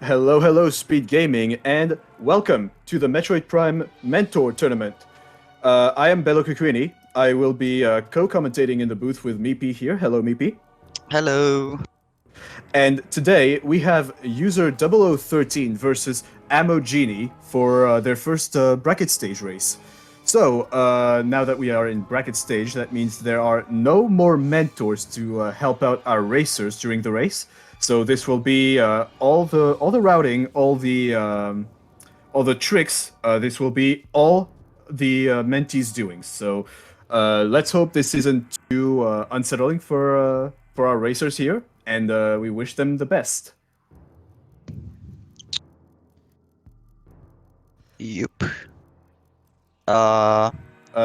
Hello, hello, Speed Gaming, and welcome to the Metroid Prime Mentor Tournament. I am Bello Kukwini. I will be co-commentating in the booth with Meepy here. Hello, Meepy. Hello. And today we have User0013 versus Amojini for their first bracket stage race. So, now that we are in bracket stage, that means there are no more mentors to help out our racers during the race. So this will be all the routing, all the tricks. This will be all the mentees doing. So let's hope this isn't too unsettling for our racers here, and we wish them the best. Yup. Uh,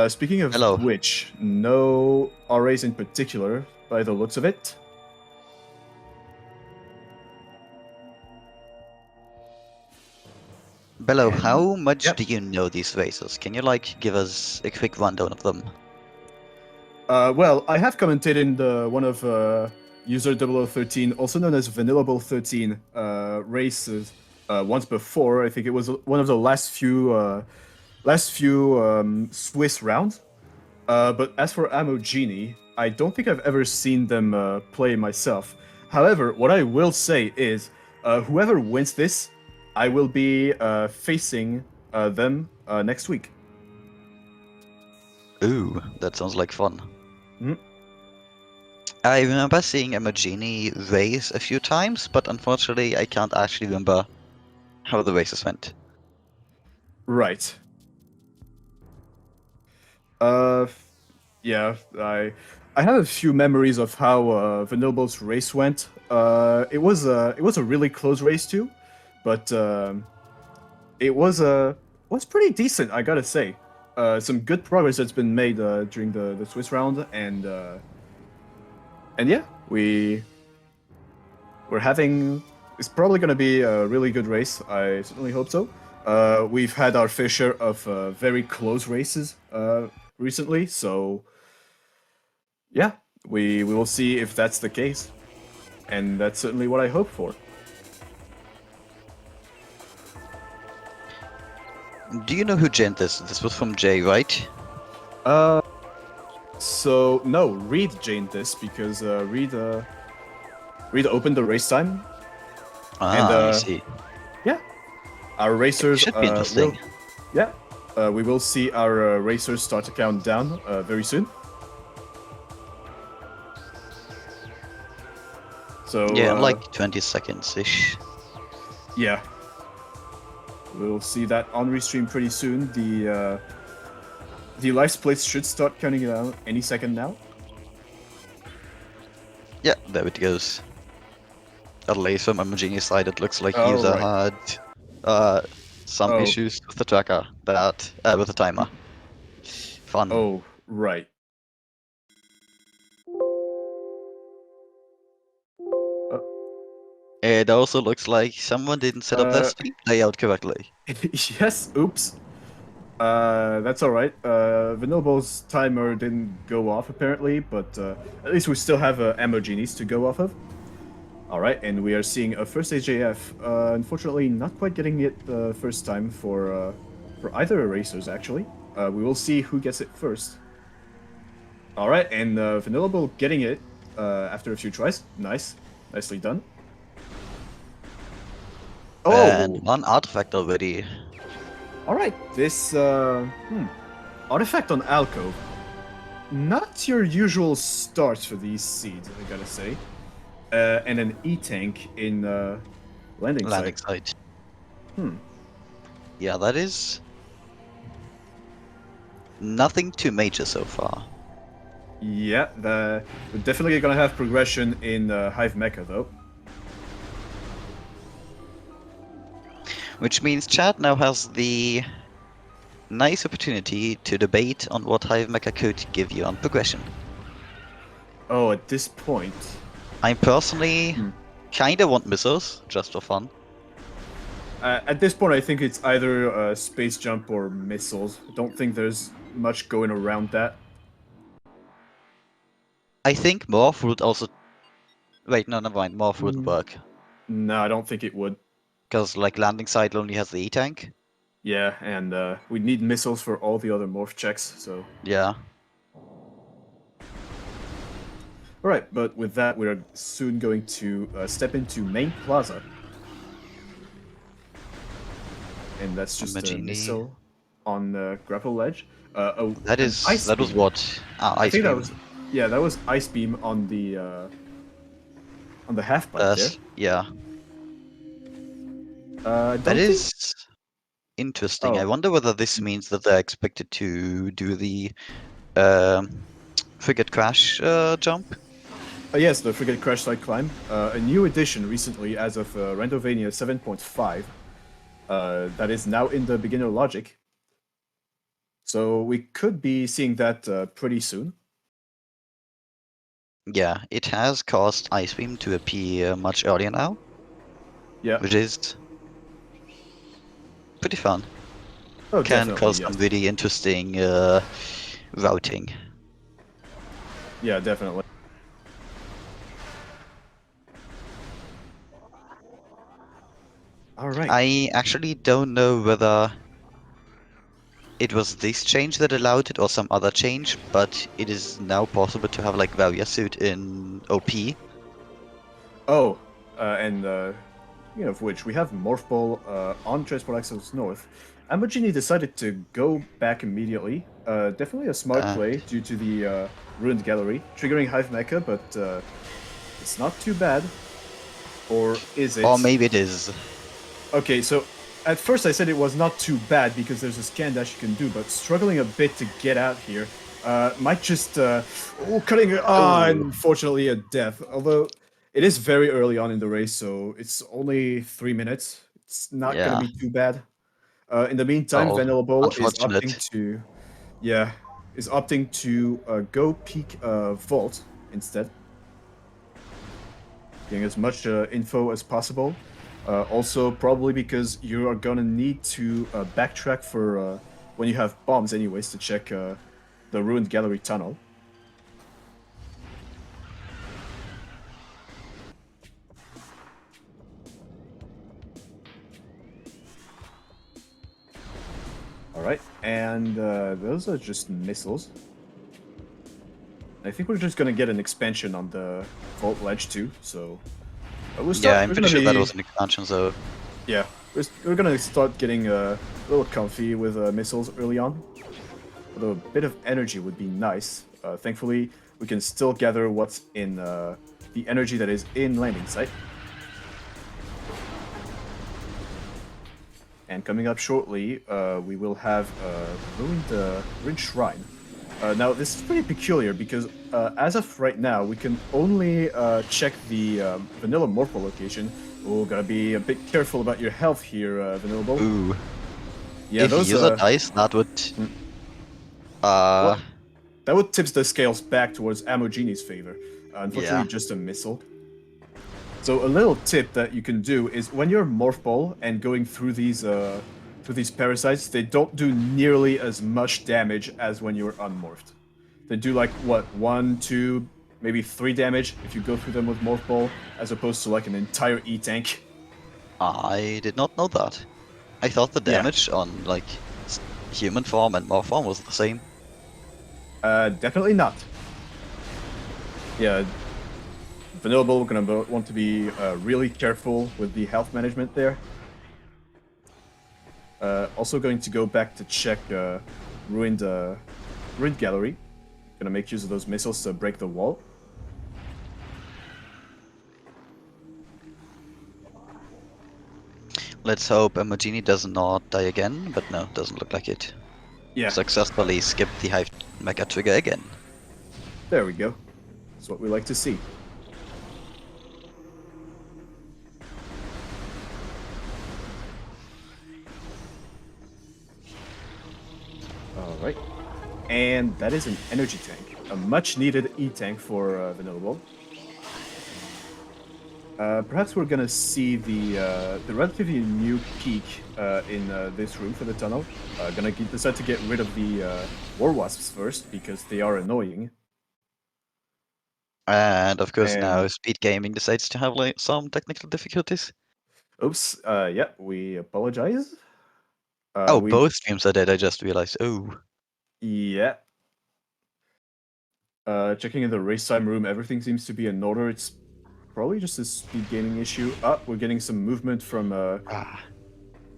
Speaking of Hello. which, no RAs in particular, by the looks of it. Bello, And how much yep. do you know these races? Can you give us a quick rundown of them? Well, I have commented in the one of User0013, also known as Vanillable13 races once before. I think it was one of the last few Swiss rounds. But as for Amogini, I don't think I've ever seen them play myself. However, what I will say is, whoever wins this, I will be facing them next week. Ooh, that sounds like fun. Mhm. I remember seeing Amojini race a few times, but unfortunately I can't actually remember how the races went. Right. Uh, yeah, I have a few memories of how Vanillable's race went. It was a really close race too, but it was pretty decent, I gotta say. Some good progress that's been made during the Swiss round, and yeah, we're having. It's probably gonna be a really good race. I certainly hope so. We've had our fair share of very close races recently, so yeah, we will see if that's the case, and that's certainly what I hope for. Do you know who Gent is? This was from Jay, right? Uh, so no, Reed Jane this because Reed opened the race time, and Ah, I see. yeah, our It racers should be will interesting. yeah, we will see our racers start to count down very soon. So Yeah, in like 20 seconds-ish. yeah, we'll see that on restream pretty soon. The live splits should start counting down any second now. Yeah, there it goes. At least from Amojini's side, it looks like Oh user right. had uh, some Oh. issues with the tracker, with the timer. Fun. Oh right. Uh, It also looks like someone didn't set up their uh stream layout correctly. yes. Oops. That's all right. Vanillable's timer didn't go off apparently, but at least we still have Amogenies to go off of. All right, and we are seeing a first AJF. Unfortunately, not quite getting it the first time for either racers actually. We will see who gets it first. All right, and Vanillable getting it after a few tries. Nice, nicely done. And Oh, one artifact already. all right. This artifact on Alcove. Not your usual start for these seeds, I gotta say. And an E-tank in landing Landing site. site. Hmm. Yeah, that is nothing too major so far. Yeah, we're definitely gonna have progression in Hive Mecha though. Which means chat now has the nice opportunity to debate on what Hive Mecha could give you on progression. Oh, at this point. I personally Hmm. kinda want missiles, just for fun. At this point, I think it's either space jump or missiles. I don't think there's much going around that. I think Morph would also... Wait, no, never mind. Morph would Mm, work. No, I don't think it would. Because like landing site only has the E-tank. Yeah, and we need missiles for all the other morph checks, so... Yeah. Alright, but with that, we're soon going to step into Main Plaza. And that's just a Amojini. missile on the grapple ledge. Oh, That an is ice that was beam. what? I Ice think that beam. was... Yeah, that was ice beam on the half pipe there. Yeah. I That don't think... is interesting. I Oh, wonder whether this means that they're expected to do the um, frigate crash jump. yes, the Frigate Crash Site Climb. A new edition recently, as of Randomizer 7.5, that is now in the beginner logic. So we could be seeing that pretty soon. Yeah, it has caused Ice Beam to appear much earlier now, Yeah. which is pretty fun. Oh, Can definitely, cause some yes. really interesting routing. Yeah, definitely. All right. I actually don't know whether it was this change that allowed it or some other change, but it is now possible to have like Varia suit in OP. Oh, and speaking of which, we have Morph Ball on Transport Axis North. Amojini decided to go back immediately. Definitely a smart And play due to the Ruined Gallery, triggering Hive Mecha, but it's not too bad. Or is or it? maybe it is. Okay, so at first I said it was not too bad because there's a scan dash you can do, but struggling a bit to get out here might just cutting Oh, unfortunately a death. Although it is very early on in the race, so it's only 3 minutes. It's not gonna yeah. be too bad. In the meantime, Well, Venerable is opting unfortunate. to, yeah, go peek Vault instead, getting as much info as possible. Also, probably because you are gonna need to backtrack for when you have bombs, anyways, to check the ruined gallery tunnel. All right, and those are just missiles. I think we're just gonna get an expansion on the vault ledge too. So Yeah, I'm we're pretty gonna sure that be was an expansion, so yeah. We're gonna start getting a little comfy with missiles early on. Although a bit of energy would be nice. Thankfully, we can still gather what's in the energy that is in landing site. And coming up shortly, we will have ruined shrine. Now, this is pretty peculiar because as of right now, we can only check the vanilla morpho location. Oh, gotta be a bit careful about your health here, Vanillable. ooh. Yeah, If those user dies, that would uh well, that would tip the scales back towards Amogini's favor. Unfortunately, yeah. just a missile. So a little tip that you can do is when you're morph ball and going through these parasites, they don't do nearly as much damage as when you're unmorphed. They do like what 1, 2, maybe 3 damage if you go through them with morph ball, as opposed to like an entire E tank. I did not know that. I thought the Yeah, damage on like human form and morph form was the same. definitely not. Yeah, Vanillable gonna want to be really careful with the health management there. Also going to go back to check ruined ruined gallery. Gonna make use of those missiles to break the wall. Let's hope Amojini does not die again, but no, doesn't look like it. Yeah, Successfully skipped the Hive Mecha trigger again. there we go. That's what we like to see. Alright. And that is an energy tank. A much needed E-tank for Vanillable. Perhaps we're gonna see the relatively new peak in this room for the tunnel. Decide to get rid of the war wasps first because they are annoying. And of course now And SpeedGaming decides to have like some technical difficulties. Oops. Yeah, we apologize. Oh, We both streams are dead, I just realized. Oh. Yeah. Checking in the race time room, everything seems to be in order. It's probably just a speed gaming issue. We're getting some movement Ah,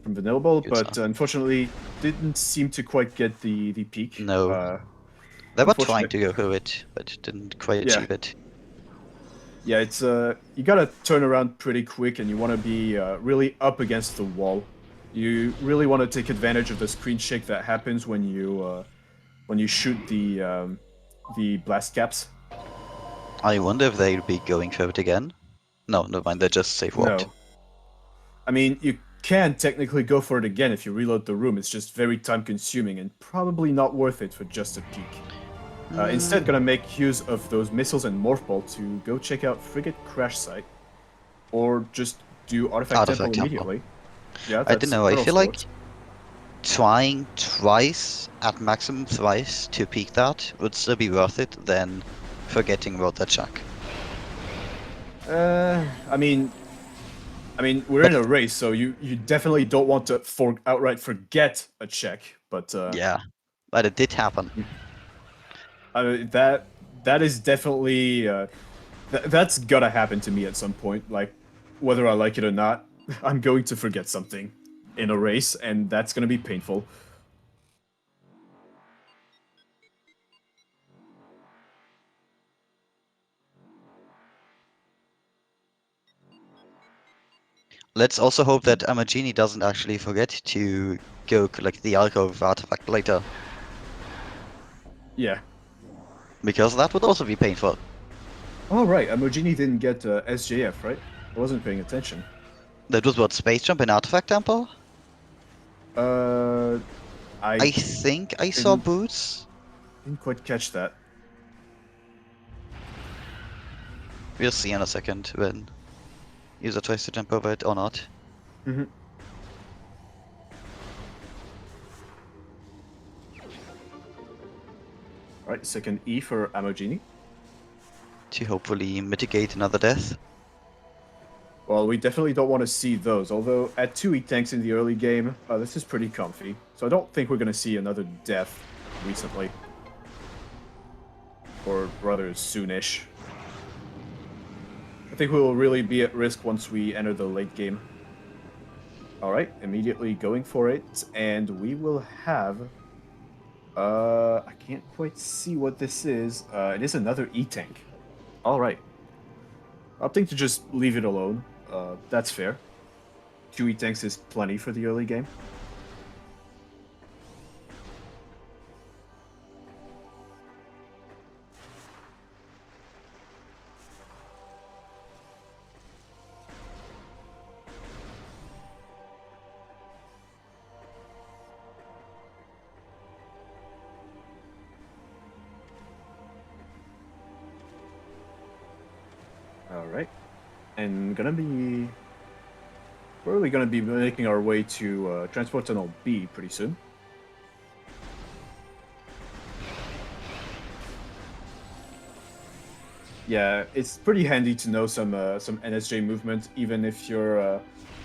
from Vanillable, good but stuff. unfortunately didn't seem to quite get the peak. No. They were trying Unfortunate. to go through it, but didn't quite Yeah. achieve it. Yeah, it's you gotta turn around pretty quick, and you want to be really up against the wall. You really want to take advantage of the screen shake that happens when you shoot the blast caps. I wonder if they'll be going for it again. No, never mind, they just safe warped. No, I mean you can technically go for it again if you reload the room. It's just very time consuming and probably not worth it for just a peek. Instead, gonna make use of those missiles and morph ball to go check out frigate crash site, or just do artifact temple Artifact Temple. immediately. Yeah, I don't that's know, I what feel else like works. trying twice, at maximum thrice, to peak that would still be worth it than forgetting about that check. Uh, I mean, we're in But a race, so you definitely don't want to outright forget a check. But yeah, but it did happen. that is definitely that's gotta happen to me at some point. Like whether I like it or not, I'm going to forget something in a race, and that's gonna be painful. Let's also hope that Amojini doesn't actually forget to go collect the alcove artifact later, Yeah. because that would also be painful. Oh right, Amojini didn't get SJF, right? I wasn't paying attention. That was what, Space Jump and Artifact Temple? Uh, I I think I saw didn't boots. didn't quite catch that. We'll see in a second when user tries to jump over it or not. Hmm. All right, second E for Amojini. To hopefully mitigate another death. Well, we definitely don't want to see those. Although at 2 E tanks in the early game, this is pretty comfy. So I don't think we're going to see another death recently. Or rather, soonish. I think we will really be at risk once we enter the late game. Alright, immediately going for it, and we will have... I can't quite see what this is. It is another E-tank. Alright. Opting to just leave it alone. That's fair. 2 E-tanks is plenty for the early game. Alright. And we're really gonna be making our way to Transport Tunnel B pretty soon. Yeah, it's pretty handy to know some NSJ movement, even if you're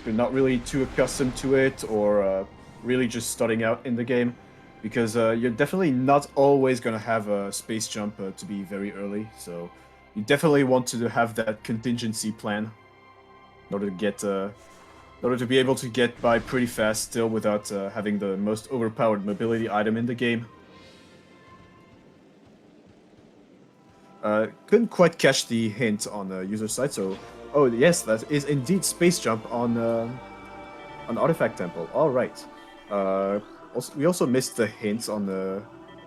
not really too accustomed to it or really just starting out in the game, because you're definitely not always gonna have a space jump to be very early. So you definitely want to have that contingency plan in order to get in order to be able to get by pretty fast still without having the most overpowered mobility item in the game. Couldn't quite catch the hint on the user side, so... Oh, yes, that is indeed Space Jump on Artifact Temple. Alright. We also missed the hints on the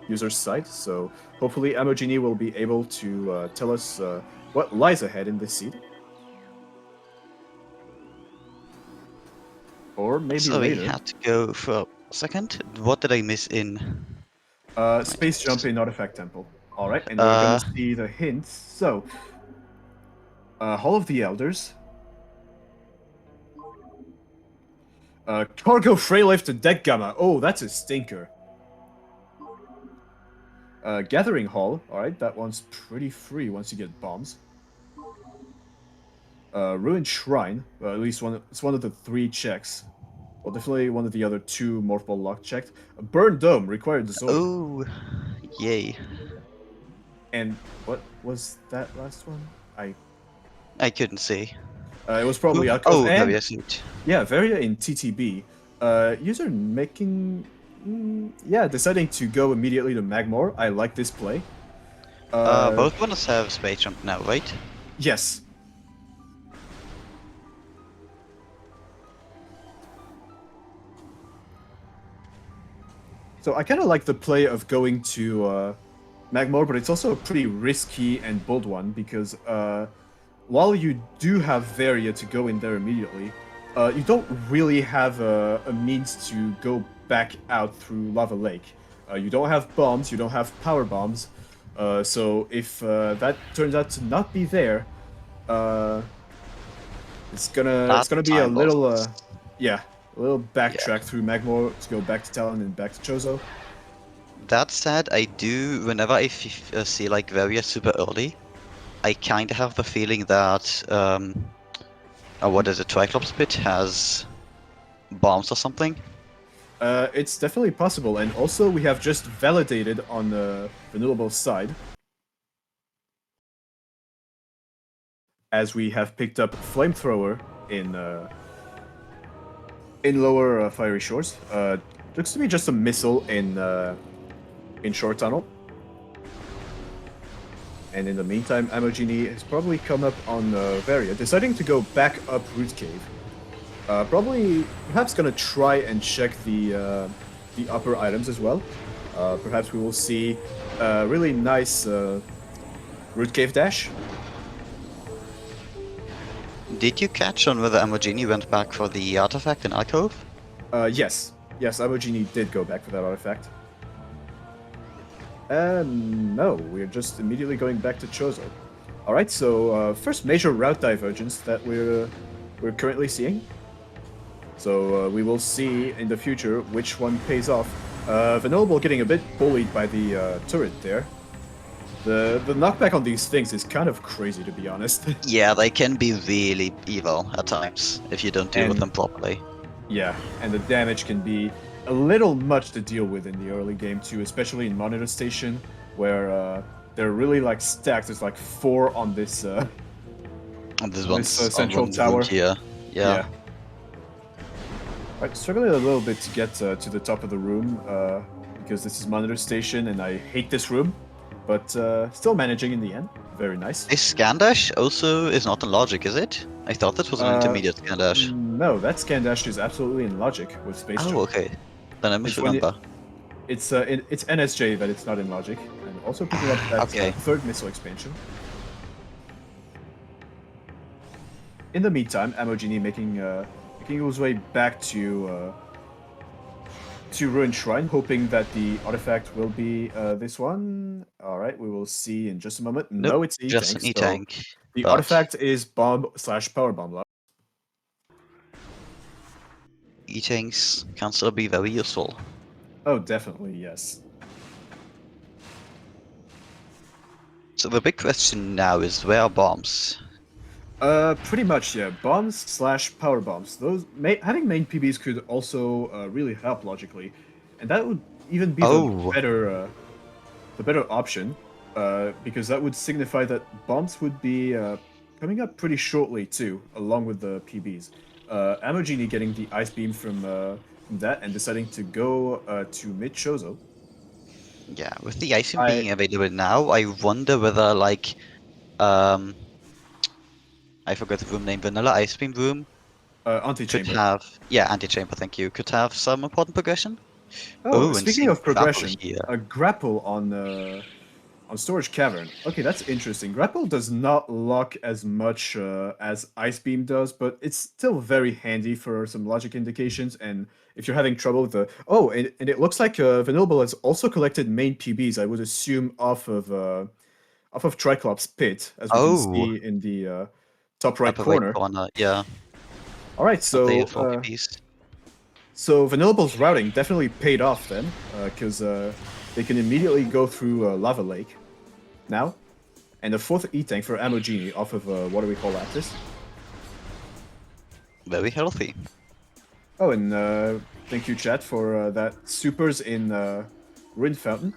user's side, so hopefully Amojini will be able to tell us what lies ahead in this seed. Or maybe So we later. had to go for a second. What did I miss in? Space Jump in Artifact Temple. Alright, and we're gonna Uh, see the hints. So, Hall of the Elders. Cargo Freilift to Deck Gamma. Oh, that's a stinker. Gathering Hall. Alright, that one's pretty free once you get bombs. Ruined Shrine. At least it's one of the 3 checks. Well, definitely one of the other 2 multiple lock checked. A Burned Dome required the Zoid. Oh, yay. And what was that last one? I couldn't see. It was probably Who? Alcove. Oh, And Varia suit. yeah, Varia in TTB. User making... yeah, deciding to go immediately to Magmor. I like this play. Both runners have space jump now, right? Yes. So I kind of like the play of going to Magmor, but it's also a pretty risky and bold one because while you do have Varia to go in there immediately, you don't really have a means to go back out through Lava Lake. You don't have bombs, you don't have power bombs, so if that turns out to not be there, it's gonna be a time little lost. yeah, a little backtrack through Magmor to go back to Talon and back to Chozo. That said, I do, whenever I see like Varia super early, I kind of have the feeling that, what is it, Triclops Pit has bombs or something? It's definitely possible, and also we have just validated on the renewable side, as we have picked up Flamethrower in lower Fiery Shores. Looks to be just a missile in Short Tunnel. And in the meantime, Amojini has probably come up on Varia, deciding to go back up Root Cave. Perhaps gonna try and check the upper items as well. Perhaps we will see a really nice Root Cave dash. Did you catch on whether Amojini went back for the artifact in Alcove? Yes. Yes, Amojini did go back for that artifact. No, we're just immediately going back to Chozo. Alright, so first major route divergence that we're currently seeing. So we will see in the future which one pays off. Venable getting a bit bullied by the turret there. The knockback on these things is kind of crazy, to be honest. Yeah, they can be really evil at times if you don't deal with And- them properly. Yeah, and the damage can be a little much to deal with in the early game too, especially in Monitor Station, where they're really like stacked. There's like 4 on this And this on one's this on central one tower. wound here. Yeah. Alright, struggling a little bit to get to the top of the room because this is Monitor Station and I hate this room, but still managing in the end. Very nice. This scan dash also is not in logic, is it? I thought this was an intermediate scan dash. No, that scan dash is absolutely in logic with Space Jump. Oh, okay. Then I misremember. It's NSJ that it's not in logic, and also picking up that Okay. third missile expansion. In the meantime, Amojini making his way back to Ruined Shrine, hoping that the artifact will be this one. All right, we will see in just a moment. Nope, No, it's E-Tank. just an E-Tank. So the but artifact is bomb/power bomb. E-Tanks can still be very useful. Oh, definitely, yes. So the big question now is, where are bombs? Pretty much, yeah. Bombs/power bombs. Those having main PBs could also really help logically, and that would even be Oh. the better option, because that would signify that bombs would be coming up pretty shortly too, along with the PBs. Amojini getting the ice beam from that and deciding to go to mid Chozo. Yeah, with the ice beam being available now, I wonder whether, like, I forgot the room name, Vanilla Ice Beam Room could Antechamber. have, yeah, Antechamber, thank you, could have some important progression. Oh, and speaking see of progression, grapple here. a grapple on Storage Cavern. Okay, that's interesting. Grapple does not lock as much as Ice Beam does, but it's still very handy for some logic indications. And if you're having trouble with the and it looks like Vanillable has also collected main PBs. I would assume off of Triclops Pit, as we can see in the top right Upper corner. right corner, yeah. All right, so Vanillable's routing definitely paid off then, because they can immediately go through Lava Lake now, and the 4th E-Tank for Amojini off of what do we call Atlas? very healthy. Oh, and thank you, chat, for that supers in Ruin Fountain.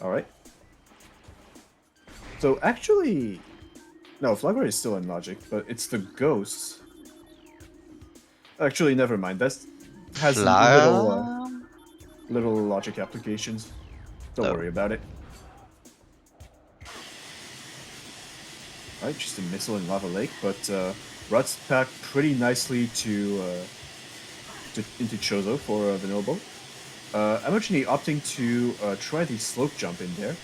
All right. So actually, no, Flagler is still in logic, but it's the ghosts. Actually, never mind. That has Fla... little logic applications. Don't Oh. worry about it. Alright, just a missile in Lava Lake, but Ruts packed pretty nicely into Chozo for Vanilbo. Amojini opting to try the slope jump in there.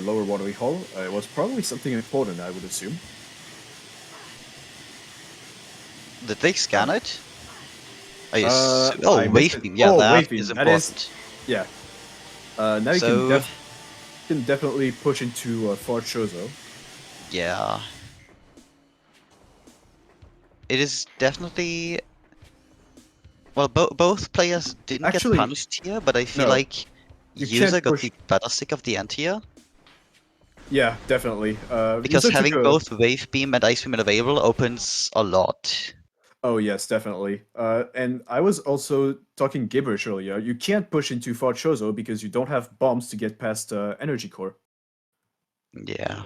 Lower watery hole. It was probably something important, I would assume. Did they scan it? I missed wave it. beam. Yeah, Oh, that wave beam. is That is, important. yeah. Now So- you can definitely push into Far Chozo. Yeah. It is definitely... Well, both players didn't Actually, get punished here, but I feel no. like You User can't got push- the better stick of the end here. Yeah, definitely. Because User having took a- both Wave Beam and Ice Beam available opens a lot. Oh yes, definitely. And I was also talking gibberish earlier. You can't push into Far Chozo because you don't have bombs to get past Energy Core. Yeah.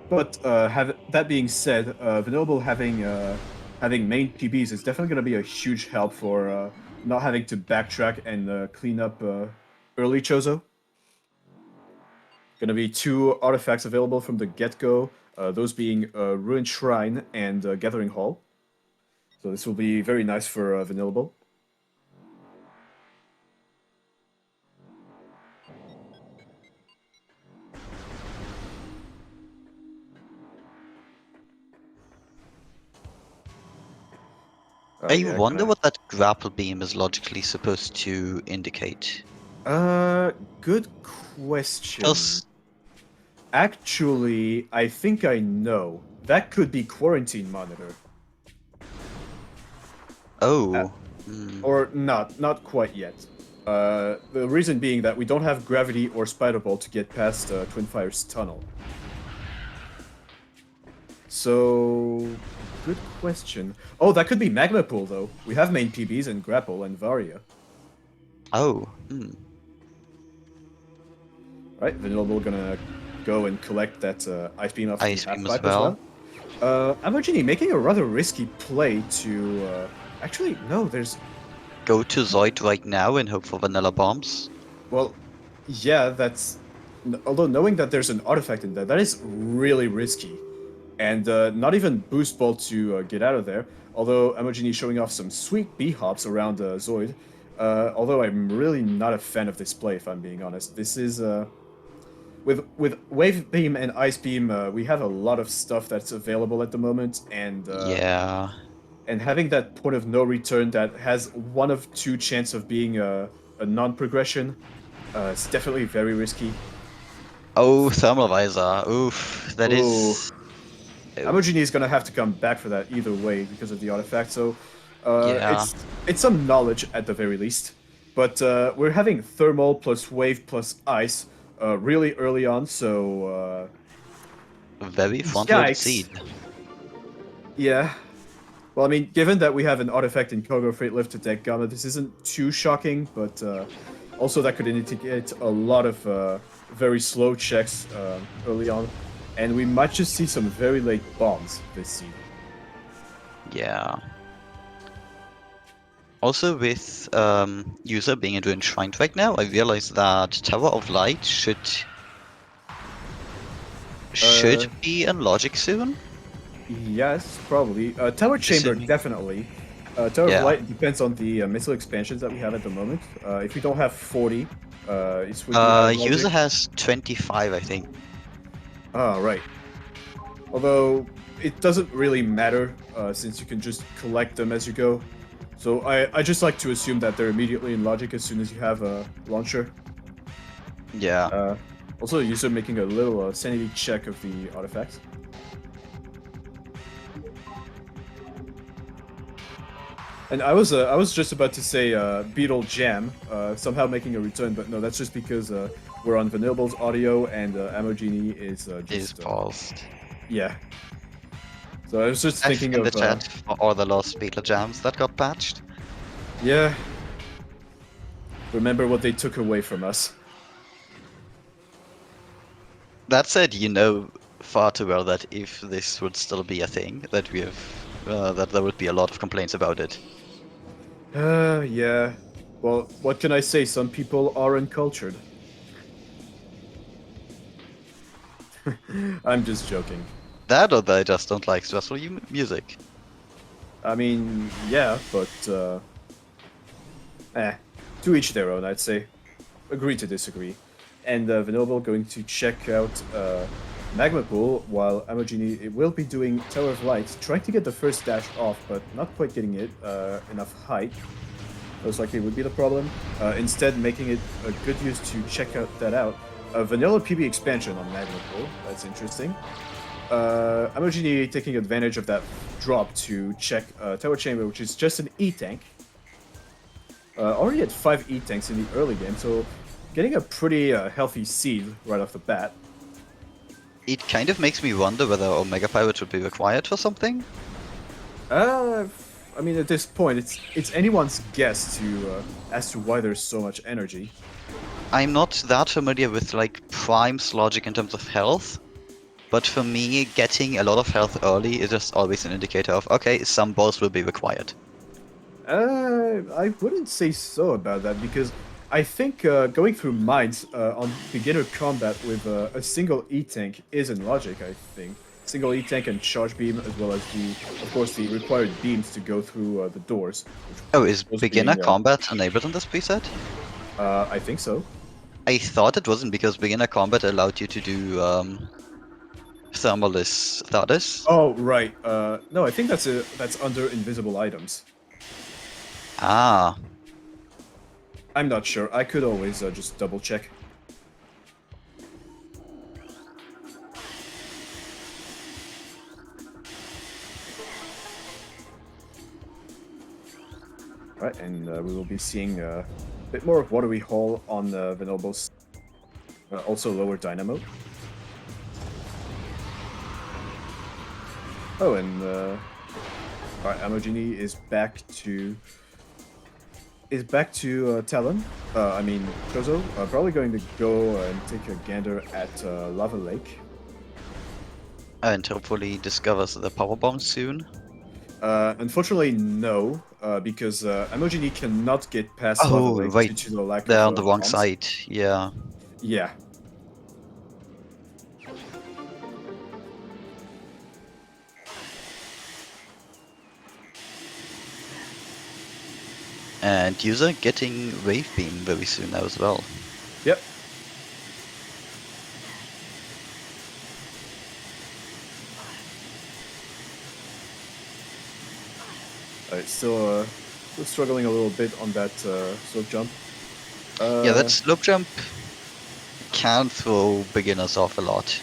But that being said, Venoble having main PBs is definitely going to be a huge help for not having to backtrack and clean up early Chozo. Going to be 2 artifacts available from the get-go, those being Ruined Shrine and Gathering Hall. So this will be very nice for Vanillable. Oh, I yeah, wonder gonna- what that grapple beam is logically supposed to indicate. Good question. Just Actually, I think I know. That could be Quarantine Monitor. oh. Or not quite yet. The reason being that we don't have Gravity or Spider Ball to get past Twin Fire's tunnel. So, good question. Oh, that could be Magma Pool, though. We have main PBs and Grapple and Varia. Oh. Right, Vanillable gonna go and collect that Ice Beam off Ice the Beam half-pipe as well. Amojini making a rather risky play to... actually, no, there's... Go to Zoid right now and hope for vanilla bombs. Well, yeah, that's... Although knowing that there's an artifact in there, that is really risky. And not even boost ball to get out of there. Although Amojini showing off some sweet B-hops around Zoid. Although I'm really not a fan of this play, if I'm being honest. This is... With Wave Beam and Ice Beam, we have a lot of stuff that's available at the moment, and Yeah. and having that point of no return that has 1 of 2 chance of being a non-progression, is definitely very risky. Oh, Thermal Visor. Oof. That is... Amojini is gonna have to come back for that either way because of the artifact, so Yeah. it's some knowledge at the very least. But we're having Thermal plus Wave plus Ice really early on, so... Very front-loaded Yikes. seed. Yeah. Well, I mean, given that we have an artifact in Kogo Freight Lift to deck Gamma, this isn't too shocking, but also that could indicate a lot of very slow checks early on, and we might just see some very late bombs this season. Yeah. Also, with User being into Enshrined right now, I realized that Tower of Light should be in Logic soon. Yes, probably. Tower Chamber, Assuming- definitely. Tower Yeah. of Light depends on the missile expansions that we have at the moment. If we don't have 40, it's would be out of User logic. has 25, I think. Ah, right. Although, it doesn't really matter, since you can just collect them as you go. So I just like to assume that they're immediately in logic as soon as you have a launcher. Yeah. Also, User making a little sanity check of the artifacts. And I was just about to say Beetle Jam, somehow making a return, but no, that's just because we're on Vanillable's audio, and Amojini is Is just paused. yeah. So I was just F thinking in the of chat for all the lost Beatler jams that got patched. yeah. Remember what they took away from us. That said, you know far too well that if this would still be a thing, that we have, that there would be a lot of complaints about it. Yeah. Well, what can I say? Some people are uncultured. I'm just joking. That or they just don't like stressful music. I mean, yeah, but to each their own, I'd say. Agree to disagree. And Vinoble going to check out Magma Pool, while Amojini will be doing Tower of Light, trying to get the first dash off, but not quite getting it enough height. Most likely would be the problem. Instead, making it a good use to check that out. Vanilla PB expansion on Magma Pool, that's interesting. Amojini taking advantage of that drop to check Tower Chamber, which is just an E-Tank. Already had 5 E-Tanks in the early game, so getting a pretty healthy seed right off the bat. It kind of makes me wonder whether Omega Pirate would be required for something. I mean, at this point, it's anyone's guess as to why there's so much energy. I'm not that familiar with like Prime's logic in terms of health, but for me, getting a lot of health early is just always an indicator of, okay, some balls will be required. I wouldn't say so about that, because I think going through mines on beginner combat with a single E-Tank is in logic, I think. Single E-Tank and charge beam, as well as of course, the required beams to go through the doors. Oh, is beginner being, combat enabled in this preset? I think so. I thought it wasn't because beginner combat allowed you to do thermalist status. Oh, right. No, I think that's under invisible items. Ah, I'm not sure. I could always just double check. Right, and we will be seeing a bit more of Watery Hall on Vinoble's also lower dynamo. Oh, and alright, Amojini is back to Talon. I mean Kozo. Probably going to go and take a gander at Lava Lake. and hopefully discovers the power bomb soon. Unfortunately, no, because Amojini cannot get past Lava Oh, Lake right. due to the lack They're of on the wrong bombs. side, yeah. Yeah. And User getting Wave Beam very soon now as well. Yep. Still struggling a little bit on that slope jump. Yeah, that slope jump can throw beginners off a lot.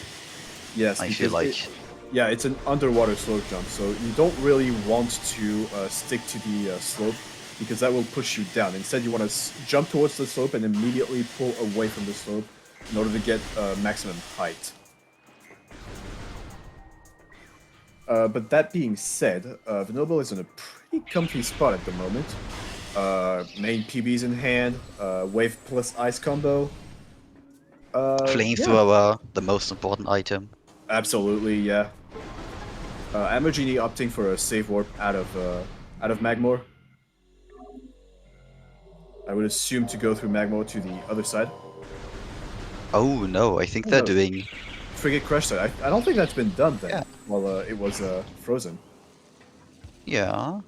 Yes, I feel like. Yeah, it's an underwater slope jump, so you don't really want to stick to the slope, because that will push you down. Instead, you want to jump towards the slope and immediately pull away from the slope in order to get maximum height. But that being said, Vinoble is in a pretty comfy spot at the moment. Main PBs in hand, wave plus ice combo. Flamethrower, the most important item. Absolutely, yeah. Amogini opting for a save warp out of Magmor. I would assume to go through Magmor to the other side. Oh no, I think Oh, they're no. doing... Frigate crash site. I don't think that's been done then. Yeah. While it was frozen. Yeah.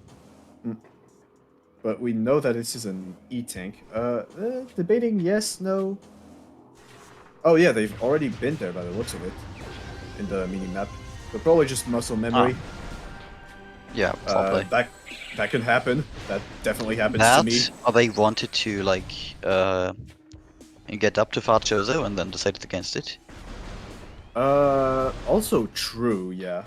But we know that this is an E-Tank. Debating yes, no. Oh yeah, they've already been there by the looks of it. In the mini-map. But probably just muscle memory. Yeah, probably. That can happen. That definitely happens to me. Or they wanted to, like, get up to Far Chozo and then decided against it. Also true, yeah.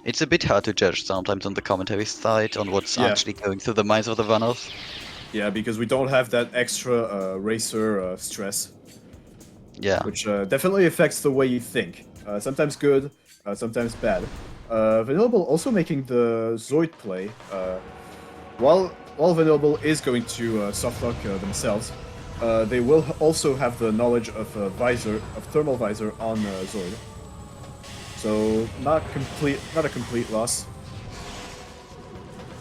It's a bit hard to judge sometimes on the commentary side on what's actually going through the minds of the runners. Yeah, because we don't have that extra racer stress, Yeah. which definitely affects the way you think. Sometimes good, sometimes bad. Vanillable also making the Zoid play. While Vanillable is going to softlock themselves, they will also have the knowledge of thermal visor on Zoid. So not a complete loss.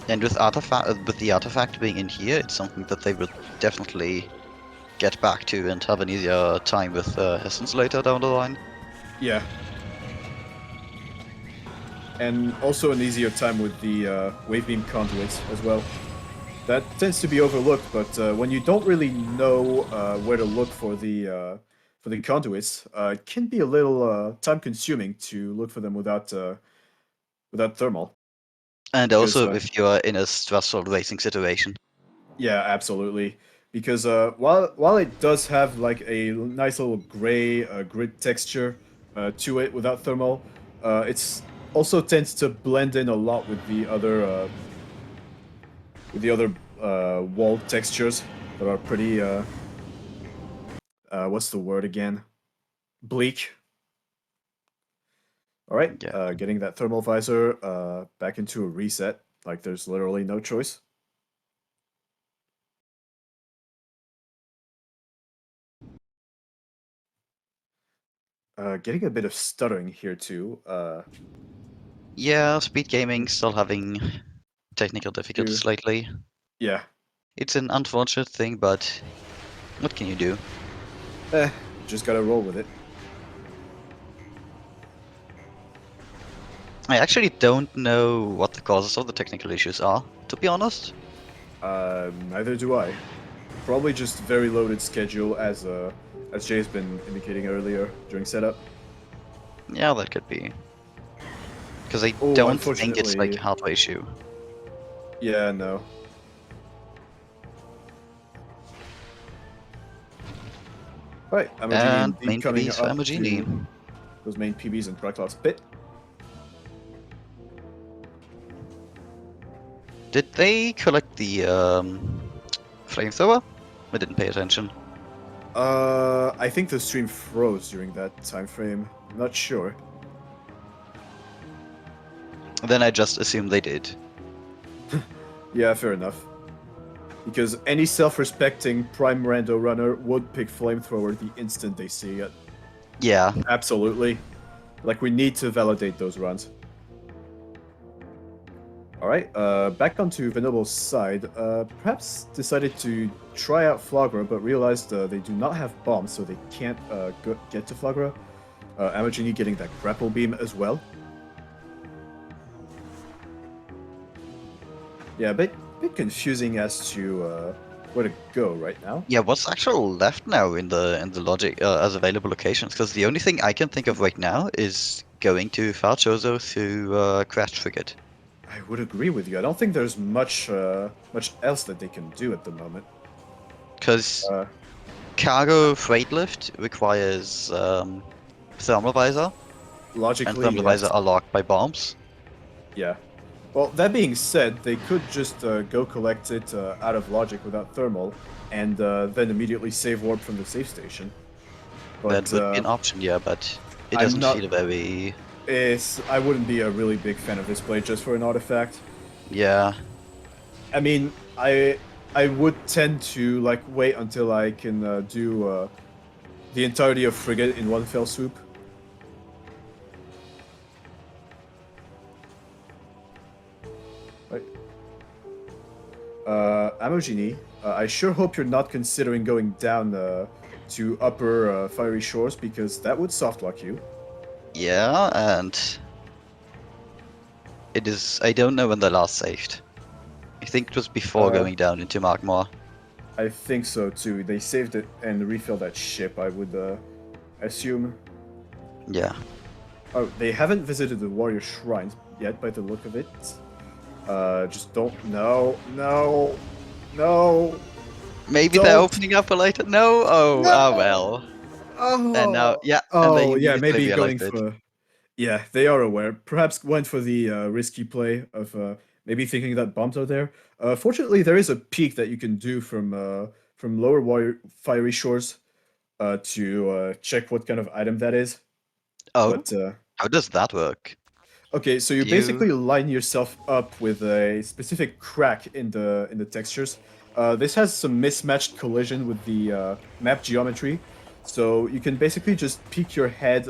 And with the artifact being in here, it's something that they will definitely get back to and have an easier time with Hessens later down the line. Yeah. And also an easier time with the wave beam conduits as well. That tends to be overlooked, but when you don't really know where to look for the conduits, it can be a little time-consuming to look for them without thermal. And Because also if you are in a stressful racing situation. yeah, absolutely. Because while it does have like a nice little gray grid texture to it without thermal, it's also tends to blend in a lot with the other wall textures that are pretty what's the word again? Bleak. All right, Yeah. getting that thermal visor back into a reset. Like there's literally no choice. Getting a bit of stuttering here too. Yeah, SpeedGaming still having technical difficulties lately. Yeah. It's an unfortunate thing, but what can you do? Just gotta roll with it. I actually don't know what the causes of the technical issues are, to be honest. Neither do I. Probably just very loaded schedule as Jay's been indicating earlier during setup. Yeah, that could be. Because I Oh, don't think it's like unfortunately, a hardware issue. yeah, no. Right, Amojini And indeed main coming PBs for up to Amojini. those main PBs in Krylov's pit. Did they collect the flamethrower? I didn't pay attention. I think the stream froze during that time frame. Not sure. Then I just assumed they did. Yeah, fair enough. Because any self-respecting prime rando runner would pick flamethrower the instant they see it. Yeah. Absolutely. Like we need to validate those runs. Alright, back onto Venable's side. Perhaps decided to try out Flagra, but realized they do not have bombs, so they can't get to Flagra. Amojini getting that grapple beam as well. Yeah, a bit confusing as to where to go right now. Yeah, what's actually left now in the logic as available locations? Because the only thing I can think of right now is going to Farchozo to Crash Frigate. I would agree with you. I don't think there's much else that they can do at the moment. Because Uh, cargo freight lift requires thermal visor, and logically, thermal yes. visor are locked by bombs. Yeah. Well, that being said, they could just go collect it out of logic without thermal, and then immediately save warp from the safe station. That But would be an option, yeah, but it I'm doesn't not. feel very. I wouldn't be a really big fan of this play just for an artifact. Yeah, I mean, I would tend to like wait until I can do the entirety of frigate in one fell swoop. Right. Amojini, I sure hope you're not considering going down to upper Fiery Shores because that would softlock you. yeah, and it is. I don't know when they last saved. I think it was before Uh, going down into Magmar. I think so too. They saved it and refilled that ship, I would assume. Yeah. Oh, they haven't visited the Warrior Shrines yet by the look of it. Just don't. No, no, no. Maybe they're Don't. opening up a later. No. Oh. Ah. No. Well. And now, Oh. yeah, and they Oh, yeah. immediately Maybe going realized it. for. Yeah, they are aware. Perhaps went for the risky play of maybe thinking that bombs are there. Fortunately, there is a peek that you can do from lower fiery shores to check what kind of item that is. Oh, But how does that work? okay, so you Do you? basically line yourself up with a specific crack in the textures. This has some mismatched collision with the map geometry, so you can basically just peek your head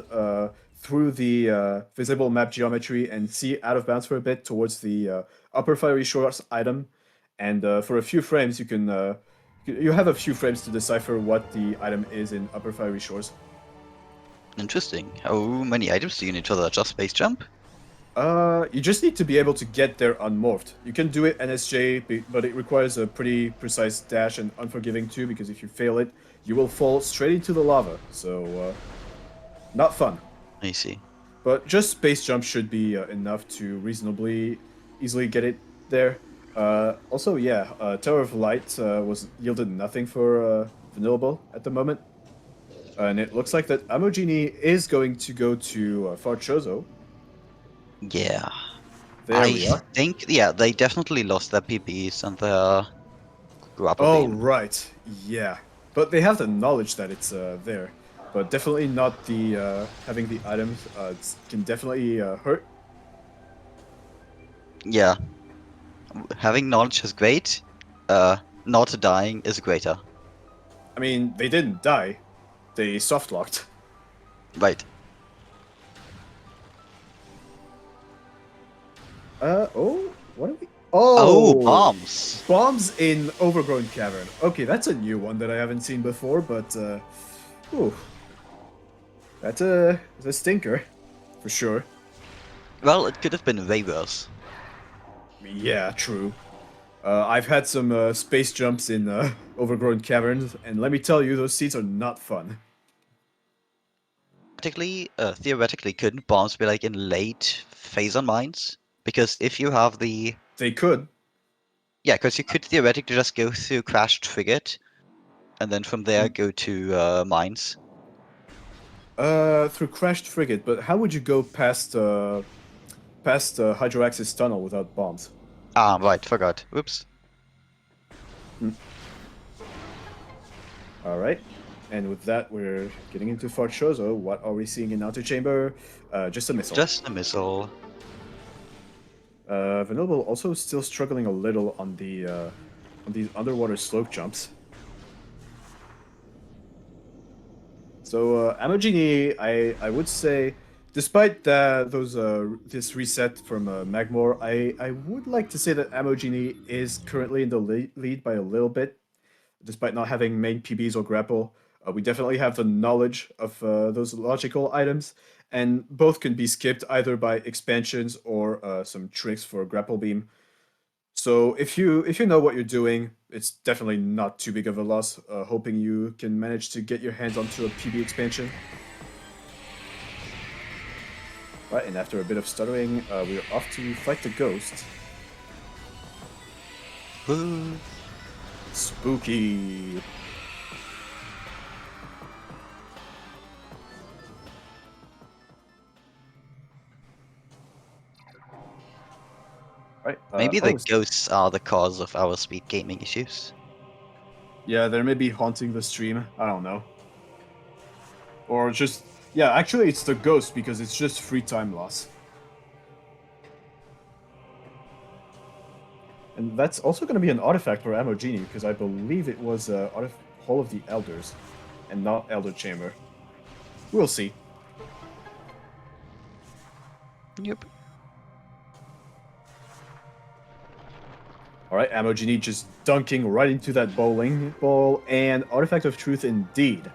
through the visible map geometry and see out of bounds for a bit towards the upper fiery shores item, and for a few frames you have a few frames to decipher what the item is in upper fiery shores. Interesting. How many items do you need for that? Just space jump? You just need to be able to get there unmorphed. You can do it NSJ, but it requires a pretty precise dash and unforgiving too, because if you fail it, you will fall straight into the lava. So, not fun. I see. But just space jump should be enough to reasonably easily get it there. Also, yeah, Tower of Light was yielded nothing for Vanillable at the moment. And it looks like that Amojini is going to go to Farchozo. Yeah. There I we are. think, yeah, they definitely lost their PBs and their grapple Oh, beam. right. Yeah. But they have the knowledge that it's there. But definitely not the having the items can definitely hurt. Yeah, having knowledge is great. Not dying is greater. I mean, they didn't die. They soft locked. Right. Oh, what are we? Oh, Oh, bombs! bombs in Overgrown Cavern. Okay, that's a new one that I haven't seen before, but ooh, that's a stinker, for sure. Well, it could have been way worse. Yeah, true. I've had some space jumps in overgrown caverns, and let me tell you, those seats are not fun. Theoretically, couldn't bombs be like in late phase on mines? Because if you have the They could. yeah, because you could theoretically just go through crash triggered, and then from there go to mines. Through crashed frigate, but how would you go past Hydroaxis tunnel without bombs? Ah, right, forgot. Oops. All right. And with that, we're getting into Farchozo. What are we seeing in outer chamber? Just a missile. Just a missile. Vanillable also still struggling a little on these underwater slope jumps. So Amogini, I would say, despite this reset from Magmor, I would like to say that Amogini is currently in the lead by a little bit, despite not having main PBs or grapple. We definitely have the knowledge of those logical items, and both can be skipped either by expansions or some tricks for grapple beam. So if you know what you're doing, it's definitely not too big of a loss. Hoping you can manage to get your hands onto a PB expansion. Right, and after a bit of stuttering, we're off to fight the ghost. Woo. Spooky. Right. Maybe the Oh, ghosts are the cause of our speed gaming issues. yeah, they're maybe haunting the stream. I don't know. Or just yeah, actually, it's the ghost because it's just free time loss. And that's also going to be an artifact for Amogini, because I believe it was Hall of the Elders, and not Elder Chamber. We'll see. Yep. Alright, Amogini just dunking right into that bowling ball, and Artifact of Truth indeed.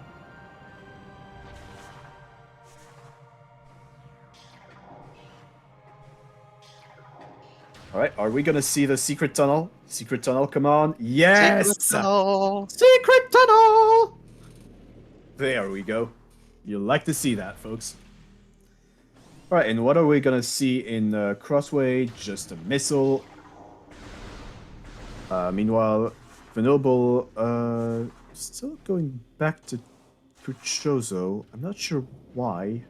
Alright, are we gonna see the secret tunnel? Secret tunnel, come on. Yes! Secret tunnel! Secret tunnel! There we go. You like to see that, folks. Alright, and what are we gonna see in Crossway? Just a missile. Meanwhile, Venable still going back to Puchozo. I'm not sure why.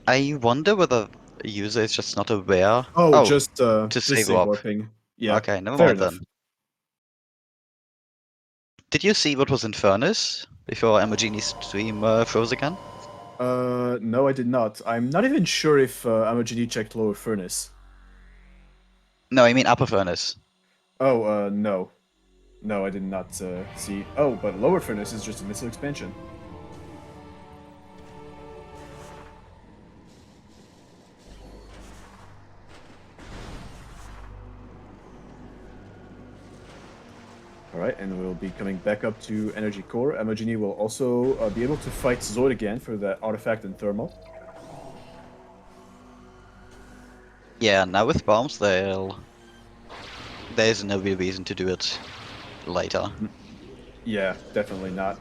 I wonder whether User is just not aware. Oh, Oh, just to save save warp. warping. Yeah, Okay, never fair mind enough. then. Did you see what was in Furnace before Amojini's stream froze again? No, I did not. I'm not even sure if Amojini checked lower furnace. No, I mean Upper Furnace. Oh, no. No, I did not see. Oh, but lower furnace is just a missile expansion. Alright, and we'll be coming back up to Energy Core. Amojini will also be able to fight Zoid again for the artifact and thermal. Yeah, now with bombs, there's no real reason to do it later. Yeah, definitely not.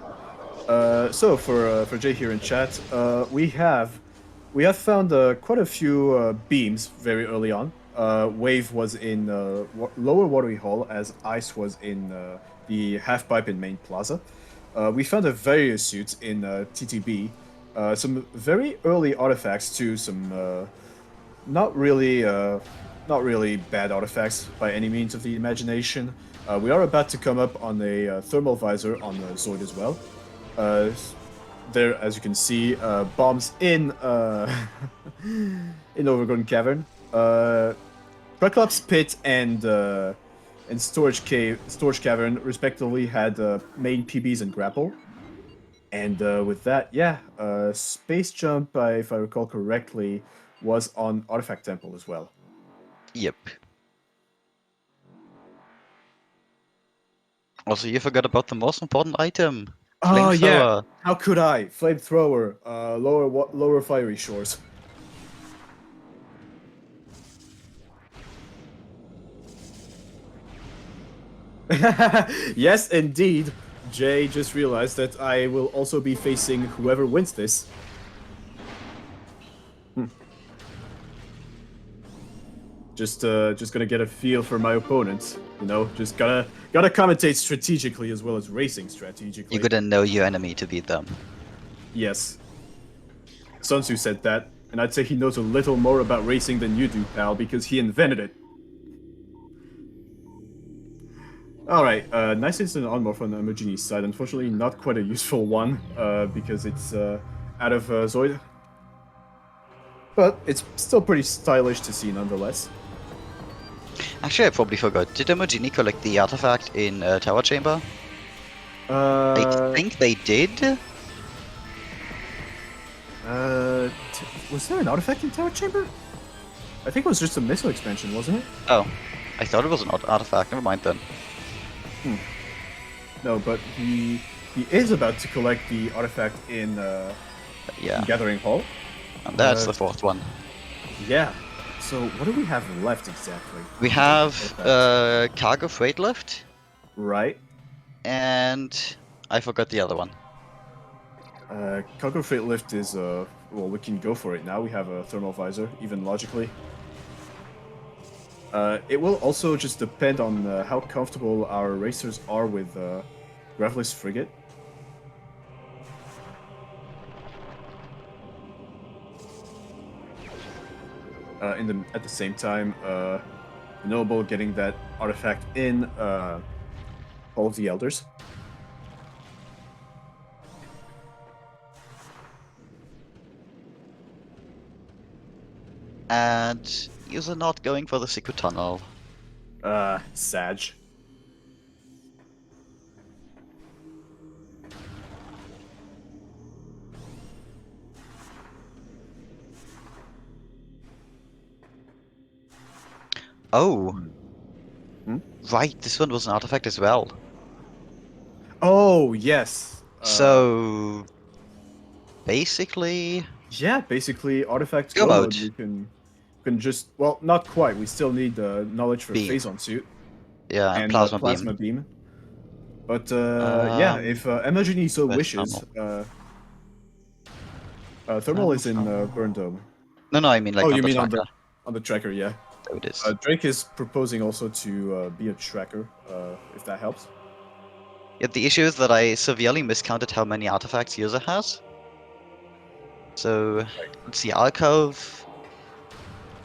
So for Jay here in chat, we have found quite a few beams very early on. Wave was in lower watery hall, as Ice was in the half pipe in main plaza. We found a various suit in TTB. Some very early artifacts too. Some not really bad artifacts by any means of the imagination. We are about to come up on a thermal visor on Zoid as well. There, as you can see, bombs in in Overgrown Cavern. Triclops Pit and Storage Cavern respectively had main PBs and grapple. And with that, yeah, Space Jump, if I recall correctly, was on Artifact Temple as well. Yep. Also, you forgot about the most important item. Oh yeah, Flamethrower. how could I? Flamethrower, lower fiery shores. Yes, indeed. Jay just realized that I will also be facing whoever wins this. Just gonna get a feel for my opponents. You know, just gotta commentate strategically as well as racing strategically. You gotta know your enemy to beat them. Yes. Sun Tzu said that, and I'd say he knows a little more about racing than you do, pal, because he invented it. Alright, nice instant on-morph on Amojini's side. Unfortunately, not quite a useful one, because it's out of Zoid. But it's still pretty stylish to see nonetheless. Actually, I probably forgot. Did Amojini collect the artifact in Tower Chamber? I think they did. Was there an artifact in Tower Chamber? I think it was just a missile expansion, wasn't it? Oh, I thought it was an artifact. Never mind then. No, but he is about to collect the artifact in Yeah, Gathering Hall. and that's the fourth one. Yeah. So what do we have left exactly? We have cargo freight lift, Right. and I forgot the other one. Cargo freight lift is well, we can go for it now. We have a thermal visor, even logically. It will also just depend on how comfortable our racers are with Gravelous Frigate. At the same time, Noble getting that artifact in Hall of the Elders. And user not going for the secret tunnel. Sag. Oh. Hmm? Right, this one was an artifact as well. Oh, yes. So basically, Yeah, basically, artifact Go go mode. mode. We can just, well, not quite. We still need knowledge for Beam. phase-on suit yeah, and and plasma beam. But yeah, if Amojini so where's wishes, thermal is in Burn Dome. No, I mean like Oh, on you the mean tracker. on the tracker? Yeah. There it is. Drake is proposing also to be a tracker, if that helps. Yeah, the issue is that I severely miscounted how many artifacts user has. So let's see, alcove.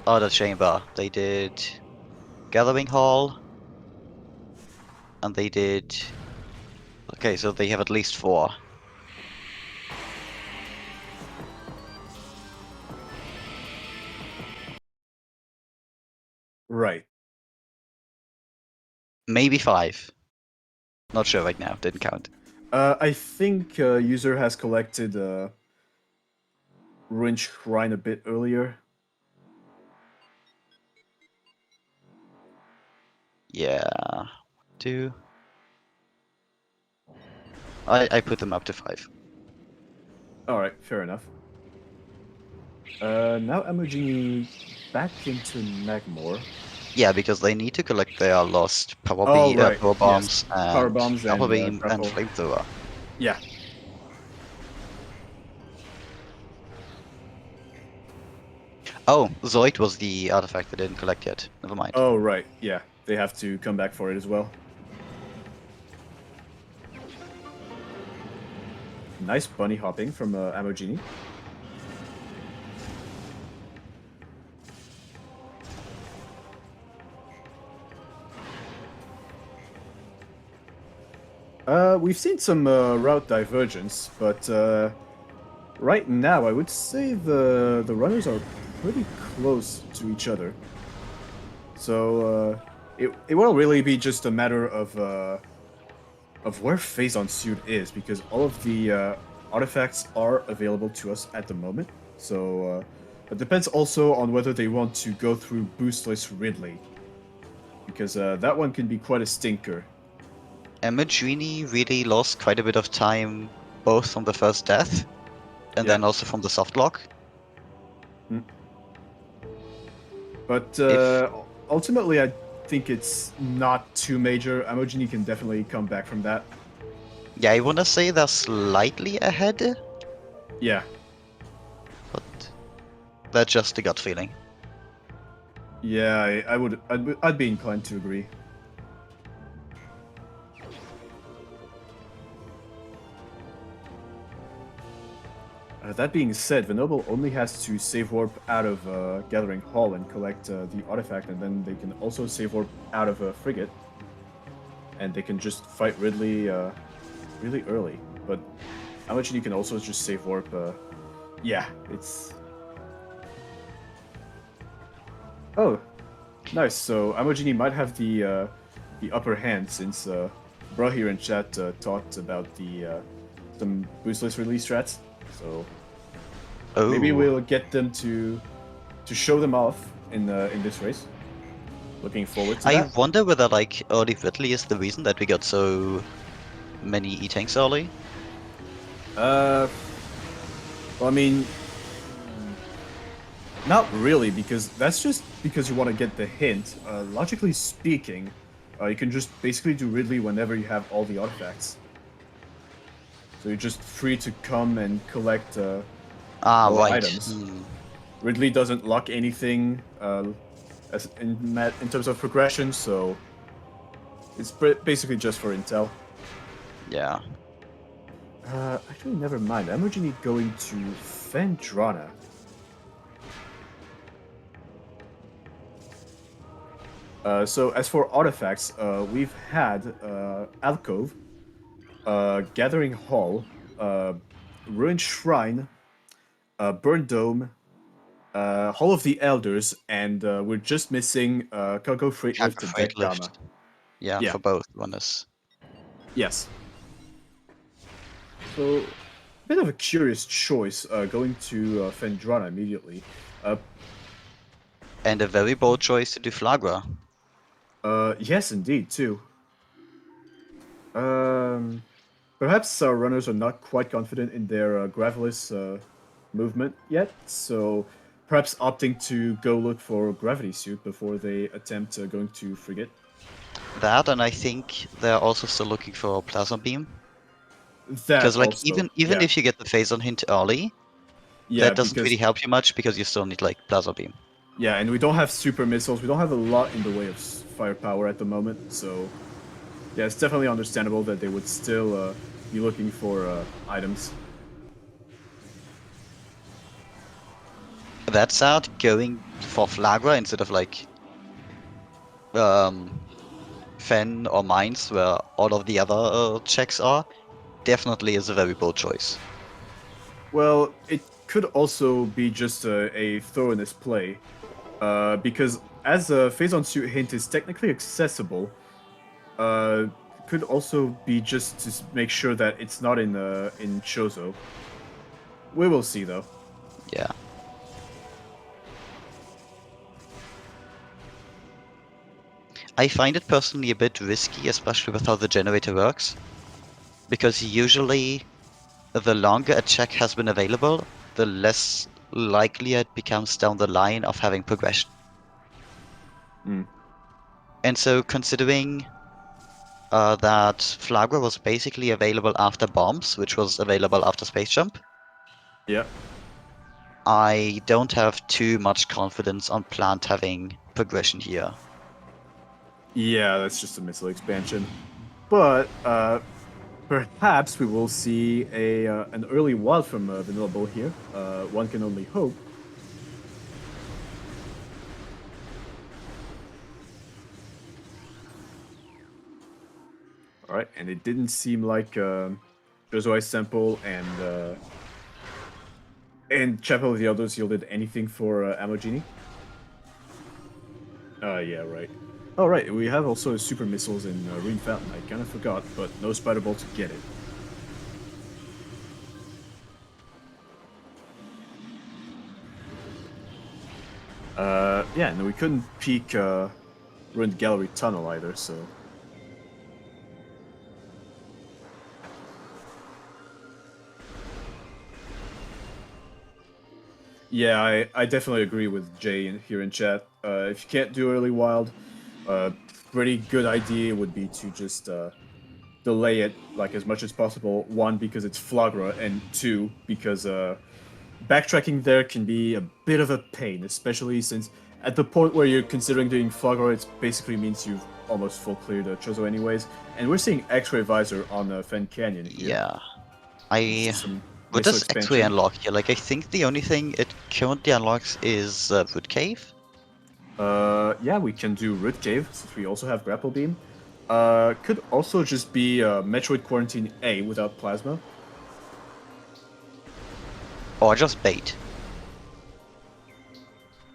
the chamber. They did Gathering Hall, and they did. Okay, so they have at least 4. Right. Maybe 5. Not sure right now. Didn't count. I think user has collected Ruined Shrine a bit earlier. Yeah. 2. I put them up to 5. All right, fair enough. Now Amojini back into Magmore. Yeah, because they need to collect their lost power Oh, right. power Yes. bombs Power and bombs grapple and beam and grapple. flamethrower. Yeah. Oh, Zoid was the artifact they didn't collect yet. Never mind. Oh, right. Yeah. They have to come back for it as well. Nice bunny hopping from Amojini. We've seen some route divergence, but right now I would say the runners are pretty close to each other. So it will really be just a matter of where Phase on Suit is, because all of the artifacts are available to us at the moment. So it depends also on whether they want to go through Boostless Ridley, because that one can be quite a stinker. Amojini really lost quite a bit of time, both from the first death and Yeah. then also from the soft lock. But If ultimately, I think it's not too major. Amojini can definitely come back from that. yeah, I wanna say they're slightly ahead, Yeah. but that's just a gut feeling. Yeah, I'd be inclined to agree. That being said, Venoble only has to save warp out of Gathering Hall and collect the artifact, and then they can also save warp out of a frigate, and they can just fight Ridley really early. But Amojini can also just save warp. Yeah, it's. Oh, nice. So Amojini might have the upper hand, since Bro here in chat talked about the some boostless release strats. So Oh, maybe we'll get them to show them off in this race. Looking forward to I that. wonder whether like early Ridley is the reason that we got so many E-tanks early. Well, I mean, not really, because that's just because you want to get the hint. Logically speaking, you can just basically do Ridley whenever you have all the artifacts. So you're just free to come and collect more Right. items. Ridley doesn't lock anything as in terms of progression, so it's basically just for intel. Yeah. Actually, never mind. Amojini going to Fendrana. So as for artifacts, we've had Alcove, Gathering Hall, Ruined Shrine, Burn Dome, Hall of the Elders, and we're just missing Cargo Freight Lift to Freight Deck Gamma. lift. Yeah, Yeah. for both runners. Yes. So, a bit of a curious choice going to Fendrana immediately. And a very bold choice to do Flagra. Yes, indeed, too. Perhaps our runners are not quite confident in their Gravelis movement yet, so perhaps opting to go look for Gravity Suit before they attempt going to Frigate. That, and I think they're also still looking for Plasma Beam. That Because like also, even yeah. if you get the phase on hint early, Yeah, that doesn't because really help you much because you still need like Plasma Beam. yeah, and we don't have super missiles. We don't have a lot in the way of firepower at the moment, so yeah, it's definitely understandable that they would still be looking for items. That said, going for Flagra instead of like Fen or Mines, where all of the other checks are, definitely is a very bold choice. Well, it could also be just a thoroughness play, because as a phase on suit hint is technically accessible, could also be just to make sure that it's not in Chozo. We will see though. Yeah. I find it personally a bit risky, especially with how the generator works, because usually the longer a check has been available, the less likely it becomes down the line of having progression. Mm. And so considering that Flagra was basically available after bombs, which was available after space jump, Yeah. I don't have too much confidence on Plant having progression here. Yeah, that's just a missile expansion. But perhaps we will see an early wild from Vanilla Bull here. One can only hope. All right, and it didn't seem like Josuai Semple and Chapel of the Elders yielded anything for Amojini. Yeah, right. Oh, right, we have also super missiles in Rune Fountain. I kind of forgot, but no Spider Ball to get it. Yeah, and we couldn't peek Ruined Gallery Tunnel either, so... Yeah, I definitely agree with Jay here in chat. If you can't do early wild, pretty good idea would be to just delay it like as much as possible. One, because it's Flagra, and two, because backtracking there can be a bit of a pain, especially since at the point where you're considering doing Flagra, it basically means you've almost full cleared Chozo anyways. And we're seeing X-Ray Visor on Fen Canyon here. Yeah. It's just some What missile does X-Ray expansion. unlock here? Like, I think the only thing it currently unlocks is Root Cave. Yeah, we can do Root Cave, since we also have Grapple Beam. Could also just be Metroid Quarantine A without Plasma. Or just bait.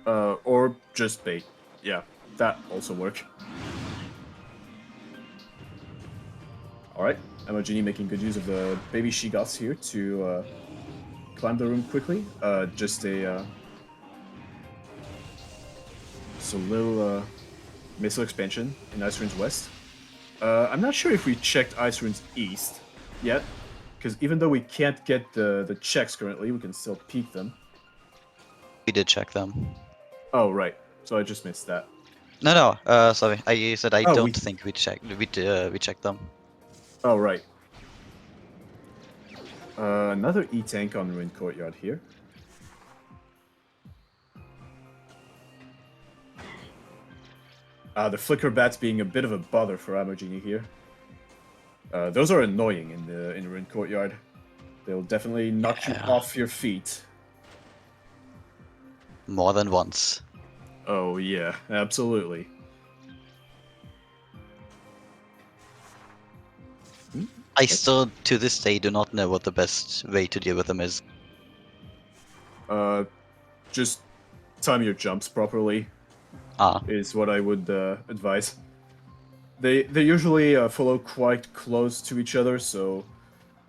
Or just Bait. Yeah, that also work. Alright, Amojini making good use of the baby Shigas here to climb the room quickly. Just a little missile expansion in Ice Ruins West. I'm not sure if we checked Ice Ruins East yet, because even though we can't get the checks currently, we can still peek them. We did check them. Oh, right. So I just missed that. No, sorry. I said I Oh, don't think we checked. We checked them. Oh, right. Another E-Tank on Ruined Courtyard here. The Flicker Bats being a bit of a bother for Amojini here. Those are annoying in the Ruined Courtyard. They'll definitely knock you off your feet. More than once. Oh, yeah, absolutely. I still, to this day, do not know what the best way to deal with them is. Just time your jumps properly. Is what I would advise. They usually follow quite close to each other, so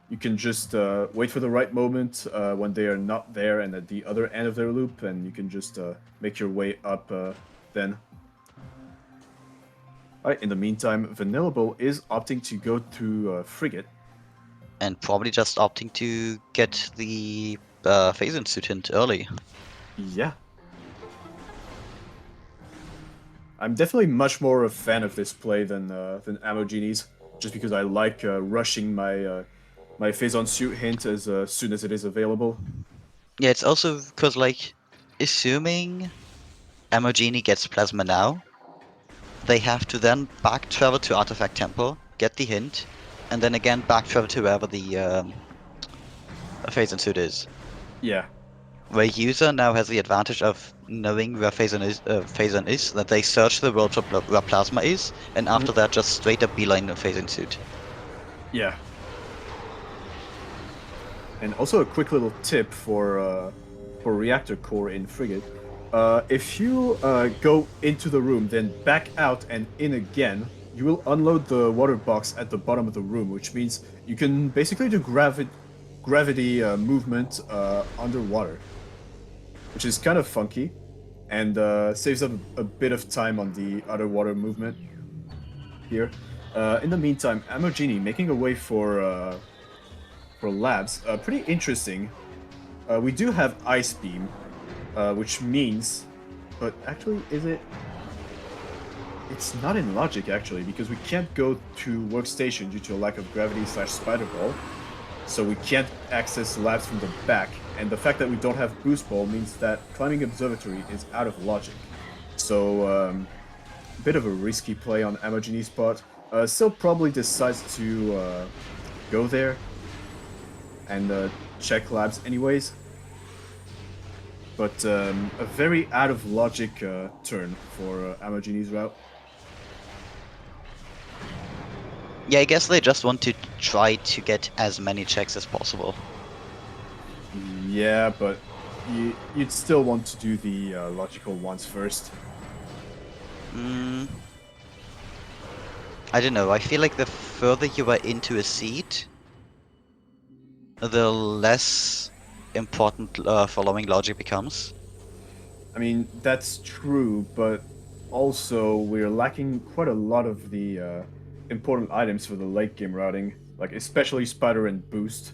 you can just wait for the right moment when they are not there and at the other end of their loop, and you can just make your way up then. Alright, in the meantime, Vanilla Bull is opting to go through Frigate. And probably just opting to get the phase suit hint early. Yeah. I'm definitely much more a fan of this play than Amojini's, just because I like rushing my my phase on suit hint as soon as it is available. Yeah, it's also because, like, assuming Amojini gets Plasma now, they have to then back travel to Artifact Temple, get the hint, and then again back travel to wherever the phase suit is. Yeah. where user now has the advantage of knowing where Phazon is, that they search the world for where Plasma is, and after that just straight up beeline a Phazon suit. Yeah. And also a quick little tip for reactor core in Frigate. If you go into the room, then back out and in again, you will unload the water box at the bottom of the room, which means you can basically do gravity movement underwater, which is kind of funky and saves up a bit of time on the underwater movement here. In the meantime, Amojini making a way for labs. Pretty interesting. We do have Ice Beam, which means... But actually, is it... It's not in logic, actually, because we can't go to Workstation due to a lack of gravity / Spider Ball. So we can't access labs from the back. And the fact that we don't have Boost Ball means that climbing Observatory is out of logic. So, a bit of a risky play on Amojini's part. Still probably decides to go there and check labs anyways. But a very out of logic turn for Amojini's route. Yeah, I guess they just want to try to get as many checks as possible. Yeah, but you'd still want to do the logical ones first. I don't know, I feel like the further you are into a seed, the less important following logic becomes. I mean, that's true, but also we're lacking quite a lot of the important items for the late game routing, like especially Spider and Boost.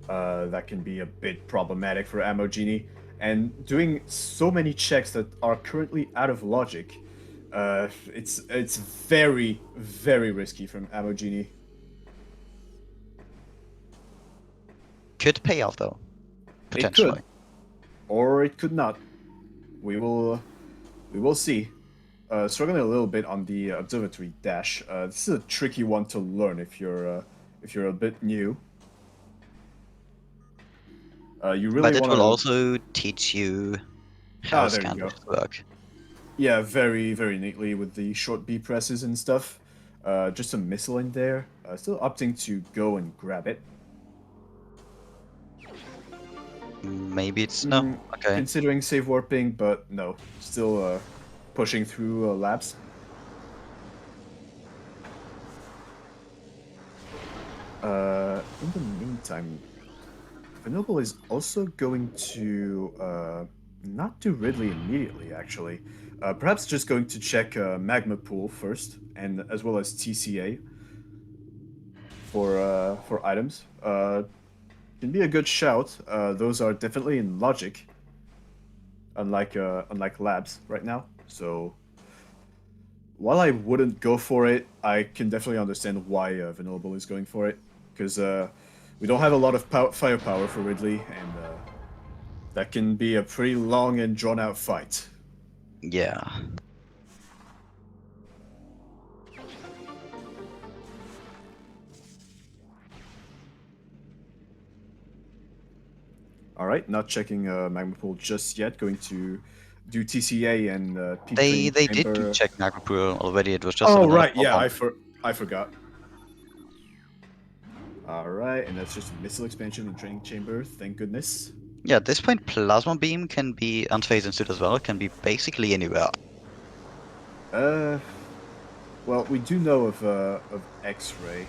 That can be a bit problematic for Amojini, and doing so many checks that are currently out of logic, it's very, very risky from Amojini. Could pay off though, potentially. It could, or it could not. We will see. Struggling a little bit on the observatory dash. This is a tricky one to learn if you're a bit new. You really But it want will also teach you how scanners work. Yeah, very, very neatly with the short B presses and stuff. Just a missile in there. Still opting to go and grab it. Maybe it's no. Okay. Considering save warping, but no. Still pushing through labs. In the meantime, Venable is also going to not do Ridley immediately, actually. Perhaps just going to check Magma Pool first, and as well as TCA for items. Can be a good shout. Those are definitely in logic, unlike labs right now. So while I wouldn't go for it, I can definitely understand why Venable is going for it, because we don't have a lot of firepower for Ridley, and that can be a pretty long and drawn-out fight. Yeah. Alright, not checking Magma Pool just yet, going to do TCA and They did check Magma Pool already, it was just right, yeah, I forgot. Alright, and that's just a missile expansion and training chamber, thank goodness. Yeah, at this point, Plasma Beam can be, and Phazon Suit as well, can be basically anywhere. Well, we do know of X-Ray.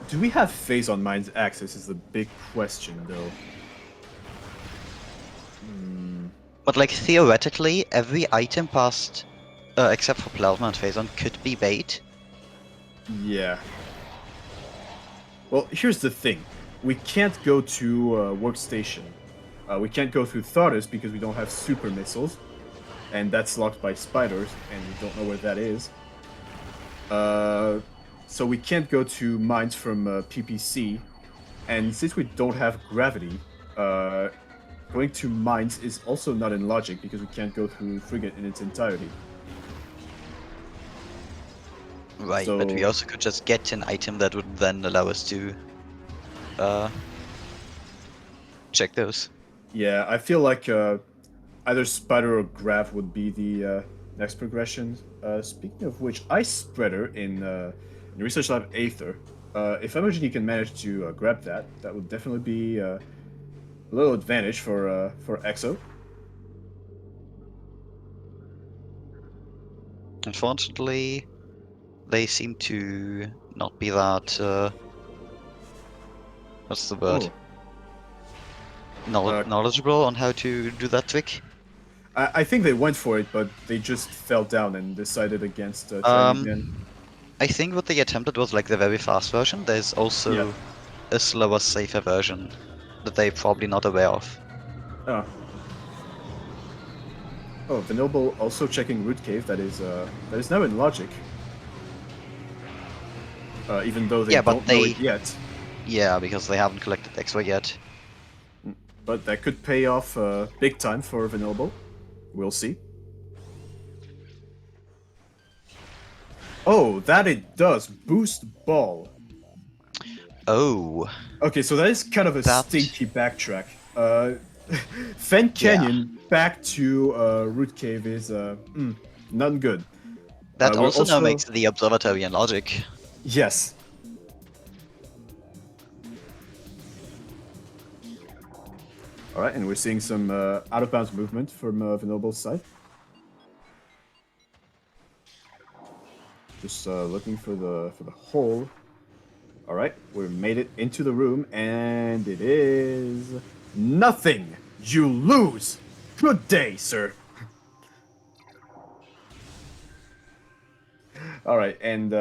Do we have Phazon Mines access is the big question, though. But like, theoretically, every item past, except for Plasma and Phazon, could be bait. Yeah. Well, here's the thing. We can't go to Workstation. We can't go through Thartus because we don't have super missiles. And that's locked by spiders, and we don't know where that is. So we can't go to mines from PPC. And since we don't have gravity, going to mines is also not in logic because we can't go through Frigate in its entirety. Right, so, but we also could just get an item that would then allow us to check those. Yeah, I feel like either Spider or Grab would be the next progression. Speaking of which, Ice Spreader in Research Lab Aether. If Amojini can manage to grab that, that would definitely be a little advantage for EXO. Unfortunately, they seem to not be that. What's the word? Oh, Knowledgeable on how to do that trick. I think they went for it, but they just fell down and decided against trying again. I think what they attempted was like the very fast version. There's Yeah. also a slower, safer version that they're probably not aware of. Oh. Oh, Venoble also checking Root Cave. That is now in Logic. Even though they Yeah, but don't know it yet. Yeah, because they haven't collected X-ray yet. But that could pay off big time for Venoble. We'll see. Oh, that it does. Boost ball. Oh. Okay, so that is kind of a That- stinky backtrack. Fen Canyon back to Root Cave is none good. That we're also now makes the observatory in Logic. Yes. All right, and we're seeing some out of bounds movement from Venoble's side. Just looking for the hole. All right, we made it into the room, and it is nothing. You lose. Good day, sir. All right, and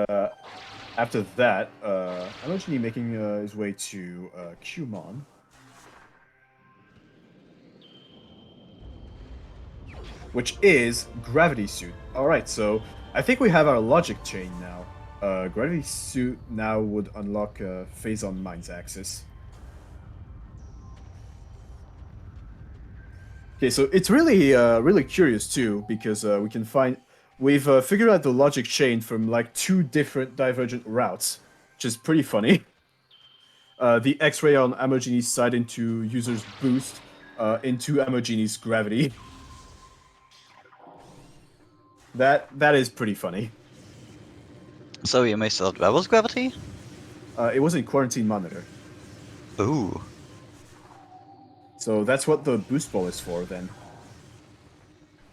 after that, Amojini making his way to Qmon. Which is Gravity Suit. Alright, so I think we have our logic chain now. Gravity Suit now would unlock Phase on Mind's axis. Okay, so it's really really curious too, because we've figured out the logic chain from like 2 different divergent routes, which is pretty funny. The X-ray on Amojini's side into user's boost, into Amojini's gravity. That is pretty funny. So you may thought that was gravity? It was in Quarantine Monitor. Ooh. So that's what the boost ball is for then.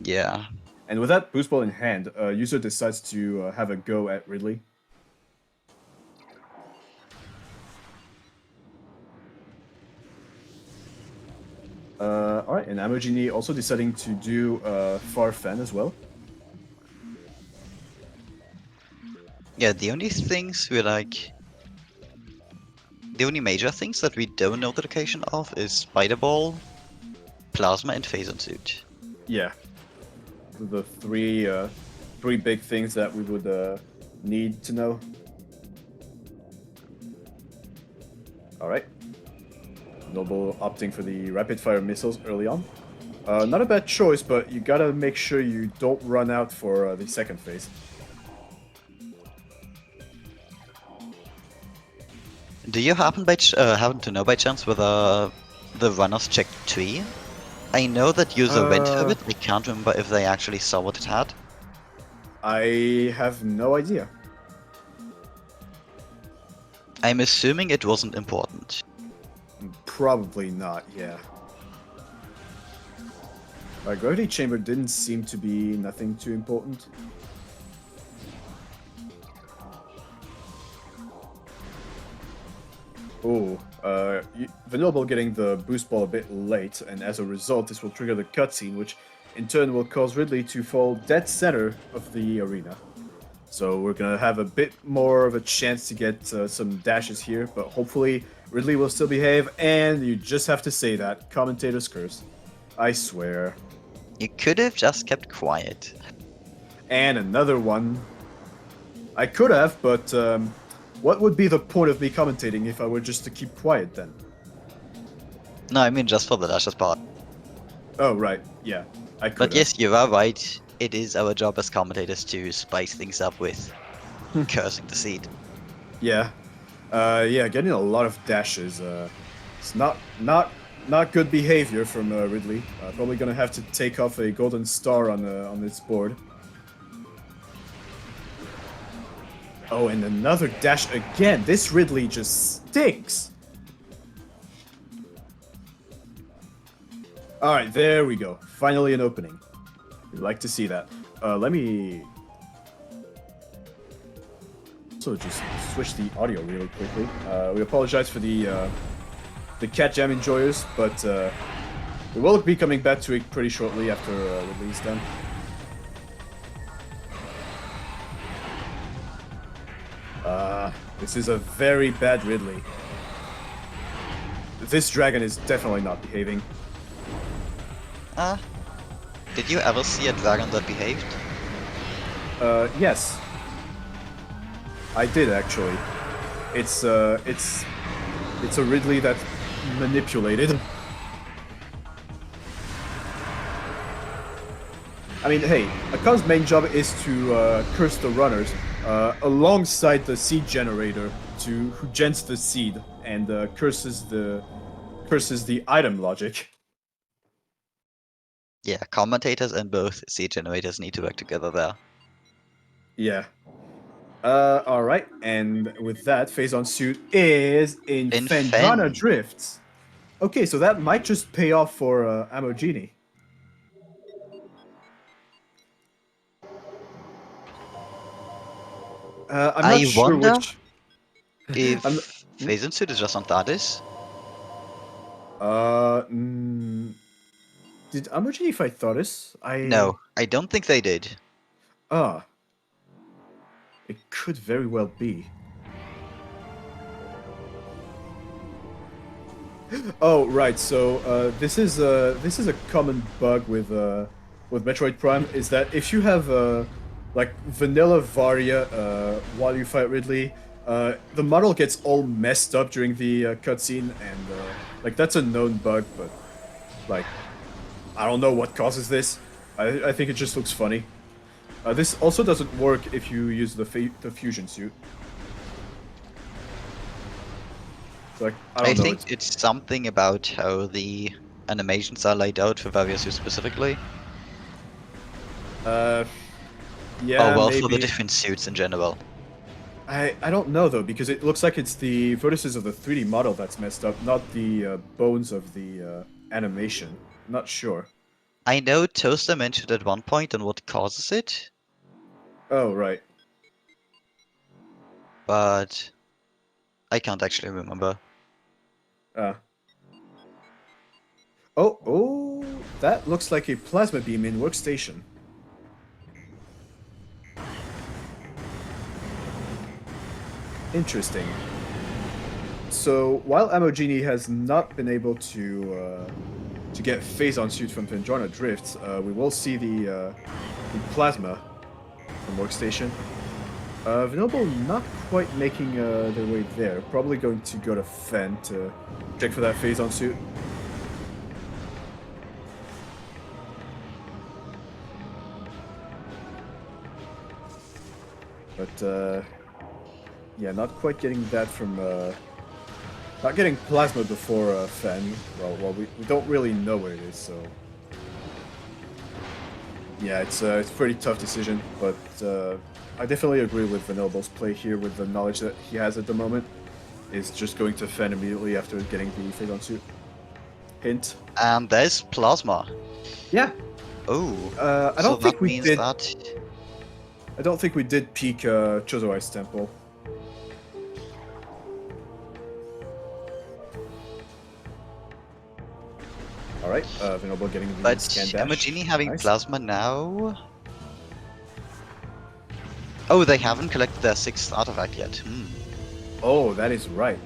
Yeah. And with that boost ball in hand, user decides to have a go at Ridley. Alright, and Amojini also deciding to do Far Fan as well. Yeah, the only things we like... The only major things that we don't know the location of is Spider Ball, Plasma, and Phazon Suit. Yeah. The three big things that we would need to know. Alright. Noble opting for the rapid fire missiles early on. Not a bad choice, but you gotta make sure you don't run out for the second phase. Do you happen to know by chance whether the runners checked tree? I know that user went for it. I can't remember if they actually saw what it had. I have no idea. I'm assuming it wasn't important. Probably not, yeah. Gravity Chamber didn't seem to be nothing too important. Oh, Venoble getting the boost ball a bit late, and as a result, this will trigger the cutscene, which in turn will cause Ridley to fall dead center of the arena. So we're gonna have a bit more of a chance to get some dashes here, but hopefully Ridley will still behave, and you just have to say that. Commentator's curse. I swear. You could have just kept quiet. And another one. I could have, but what would be the point of me commentating if I were just to keep quiet then? No, I mean just for the dashes part. Oh, right. Yeah. I could But have. yes, you are right. It is our job as commentators to spice things up with cursing the seed. Yeah. Yeah, getting a lot of dashes. It's not not good behavior from Ridley. Probably gonna have to take off a golden star on this board. Oh, and another dash again. This Ridley just stinks. All right, there we go. Finally an opening. We'd like to see that. Let me also just switch the audio really quickly. We apologize for the cat jam enjoyers, but we will be coming back to it pretty shortly after Ridley's done. This is a very bad Ridley. This dragon is definitely not behaving. Did you ever see a dragon that behaved? Yes. I did actually. It's a Ridley that's manipulated. I mean, hey, a con's main job is to curse the runners alongside the seed generator who gens the seed and curses the item logic. Yeah, commentators and both seed generators need to work together there. Yeah. Alright, and with that, phase on suit is in Fendrana Fen. Drifts. Okay, so that might just pay off for Amojini. I'm not I sure wonder which. if I'm- phase suit is just on Tardis. Did Amojini fight Thoris? No, I don't think they did. Ah. It could very well be. Oh, right. So this is a common bug with Metroid Prime is that if you have like vanilla Varia while you fight Ridley, the model gets all messed up during the cutscene, and like that's a known bug, but like I don't know what causes this. I think it just looks funny. This also doesn't work if you use the fusion suit. Like I don't know. think it's something about how the animations are laid out for various suits specifically. Yeah, Oh well, maybe. for the different suits in general. I don't know though, because it looks like it's the vertices of the 3D model that's messed up, not the bones of the animation. I'm not sure. I know Toaster mentioned at one point on what causes it, Oh right. but I can't actually remember. Oh, that looks like a plasma beam in workstation. Interesting. So while Amogini has not been able to get phase on suit from Vendrana Drifts, we will see the plasma from workstation. Vanillable not quite making their way there. Probably going to go to Fen to check for that phase on suit. But yeah, not quite getting that from not getting plasma before Fen. Well, we don't really know where it is, so yeah, it's a pretty tough decision. But I definitely agree with Vanillable's play here with the knowledge that he has at the moment. Is just going to Fen immediately after getting the phase on suit. Hint. And there's plasma. Yeah. Oh. I don't think we did. That... I don't think we did peek Chozo-Ice Temple. Alright, Venable getting the But scan dash. Amogini having Nice. plasma now? Oh, they haven't collected their 6th artifact yet. Oh, that is right.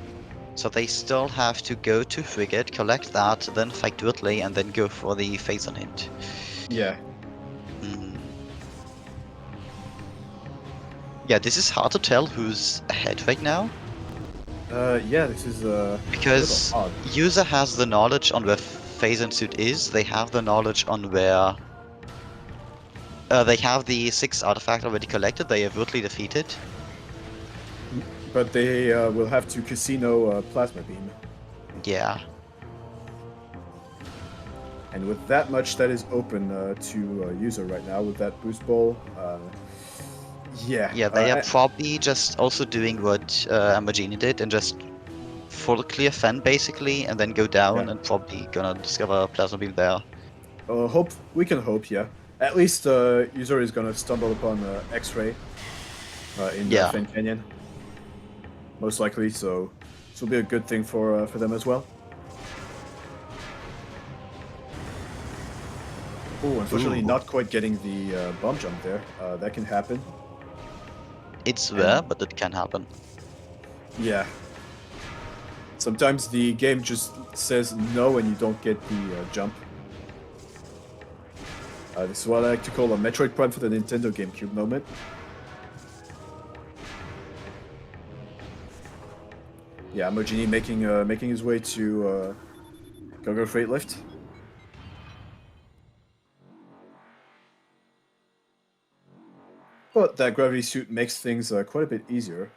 So they still have to go to Frigate, collect that, then fight Whitley, and then go for the phase on hint. Yeah. Yeah, this is hard to tell who's ahead right now. Yeah, this is Because a little odd. User has the knowledge on where phase and suit is, they have the knowledge on where... they have the 6th artifact already collected, they have Whitley defeated. But they will have to casino Plasma Beam. Yeah. And with that much that is open to User right now, with that boost ball, yeah. Yeah, they are probably just also doing what Amojini did and just full clear Fen basically, and then go down Yeah. and probably gonna discover Plasma Beam there. Hope we can hope, yeah. At least User is gonna stumble upon X-ray in Yeah. Fen Canyon, most likely. So this will be a good thing for them as well. Oh, unfortunately, Ooh. not quite getting the bomb jump there. That can happen. It's And- there, but it can happen. Yeah. Sometimes the game just says no and you don't get the jump. This is what I like to call a Metroid Prime for the Nintendo GameCube moment. Yeah, Amojini making his way to Go Freight Lift. But that gravity suit makes things quite a bit easier.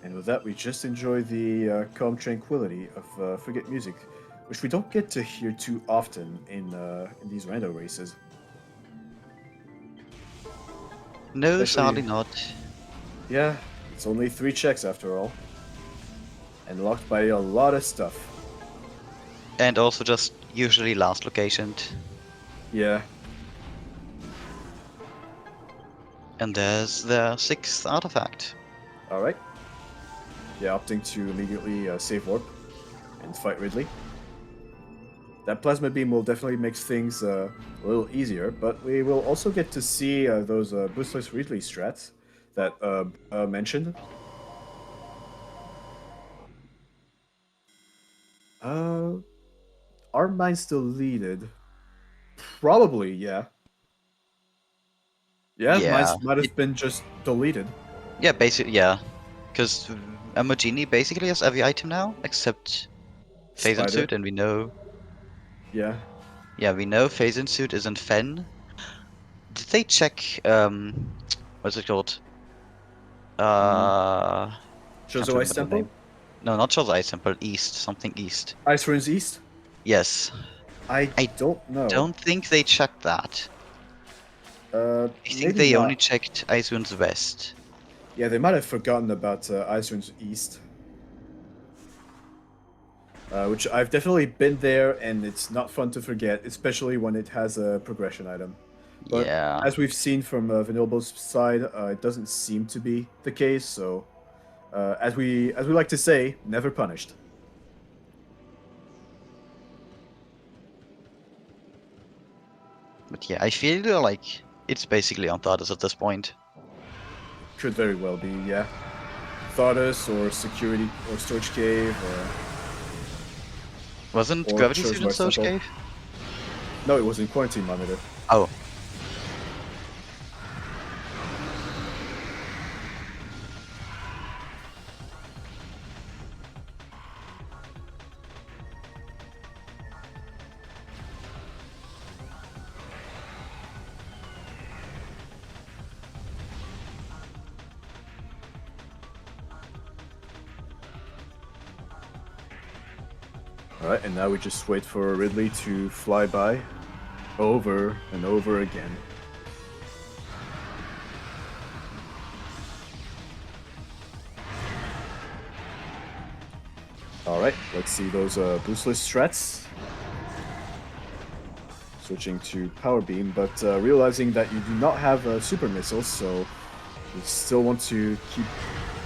And with that, we just enjoy the calm tranquility of Forget Music, which we don't get to hear too often in these rando races. No, Especially- sadly not. Yeah, it's only 3 checks after all. And locked by a lot of stuff. And also just usually last locationed. Yeah. And there's the 6th artifact. Alright. Yeah, opting to immediately save warp and fight Ridley. That plasma beam will definitely make things a little easier, but we will also get to see those boostless Ridley strats that mentioned. Are mine deleted? Probably, yeah. Yeah, Yeah, mine might have been just deleted. Yeah, basically, yeah. Because Amojini basically has every item now, except Phase Spider. Suit, and we know... Yeah. Yeah, we know Phase Suit isn't Fen. Did they check, what's it called? Can't Chozo Ice remember the Temple? name. No, not Charles Ice Temple, East, something East. Ice Ruins East? Yes. I I don't know. Don't think they checked that. I think Maybe they not. only checked Ice Ruins West. Yeah, they might have forgotten about Ice Ruins East. Which I've definitely been there, and it's not fun to forget, especially when it has a progression item. But Yeah. as we've seen from Vanillable's side, it doesn't seem to be the case. So, as we like to say, never punished. But yeah, I feel like it's basically Antares at this point. Could very well be, yeah. Thoughtus or security or storage cave or Wasn't Or Gravity Chozo Suit in Ice Storage Temple. Cave? no, it was in quarantine monitor. Oh. Alright, and now we just wait for Ridley to fly by over and over again. Alright, let's see those boostless strats. Switching to power beam, but realizing that you do not have super missiles, so you still want to keep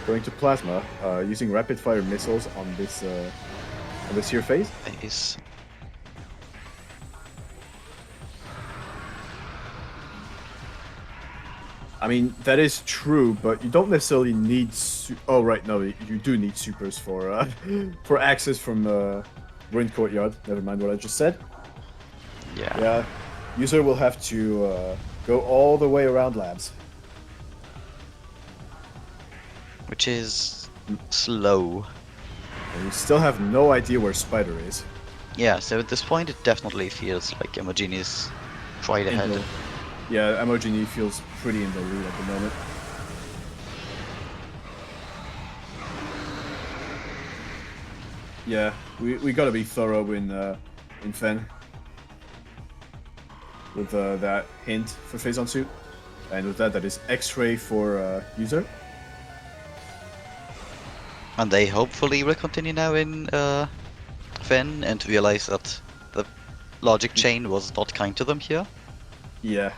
going to plasma, using rapid fire missiles on this here phase. Nice. I mean, that is true, but you don't necessarily need. Oh, right, no, you do need supers for for access from Ruined Courtyard. Never mind what I just said. Yeah. Yeah, user will have to go all the way around labs. Which is slow. And you still have no idea where Spider is. Yeah, so at this point it definitely feels like Amojini is quite In ahead. the, yeah, Amojini feels pretty in the lead at the moment. Yeah, we gotta be thorough in Fen with that hint for phase on suit, and with that is X-ray for user. And they hopefully will continue now in Fen and realize that the logic chain was not kind to them here. Yeah,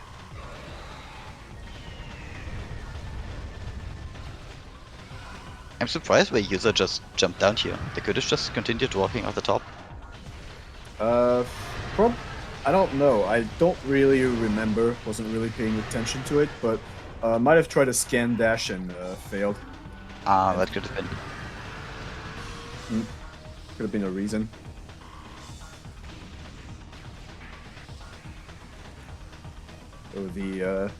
I'm surprised why User just jumped down here. They could have just continued walking at the top. uh, prob I don't know. I don't really remember. Wasn't really paying attention to it, but might have tried a scan dash and failed. Ah, And that could have been. could have been a reason. So the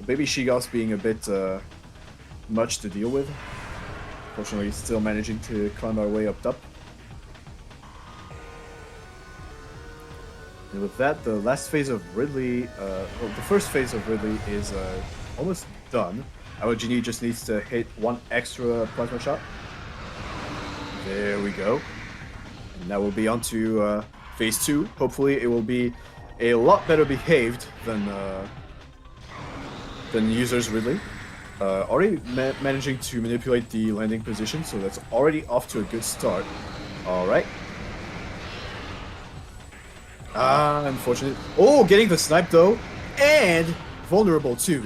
baby Shigas being a bit much to deal with. Fortunately, still managing to climb our way up top. And with that, the last phase of Ridley, well, the first phase of Ridley is almost done. Amojini just needs to hit one extra plasma shot. There we go. And now we'll be on to phase 2. Hopefully, it will be a lot better behaved than users Ridley. Already managing to manipulate the landing position, so that's already off to a good start. All right. Unfortunate. Oh, getting the snipe though, and vulnerable too.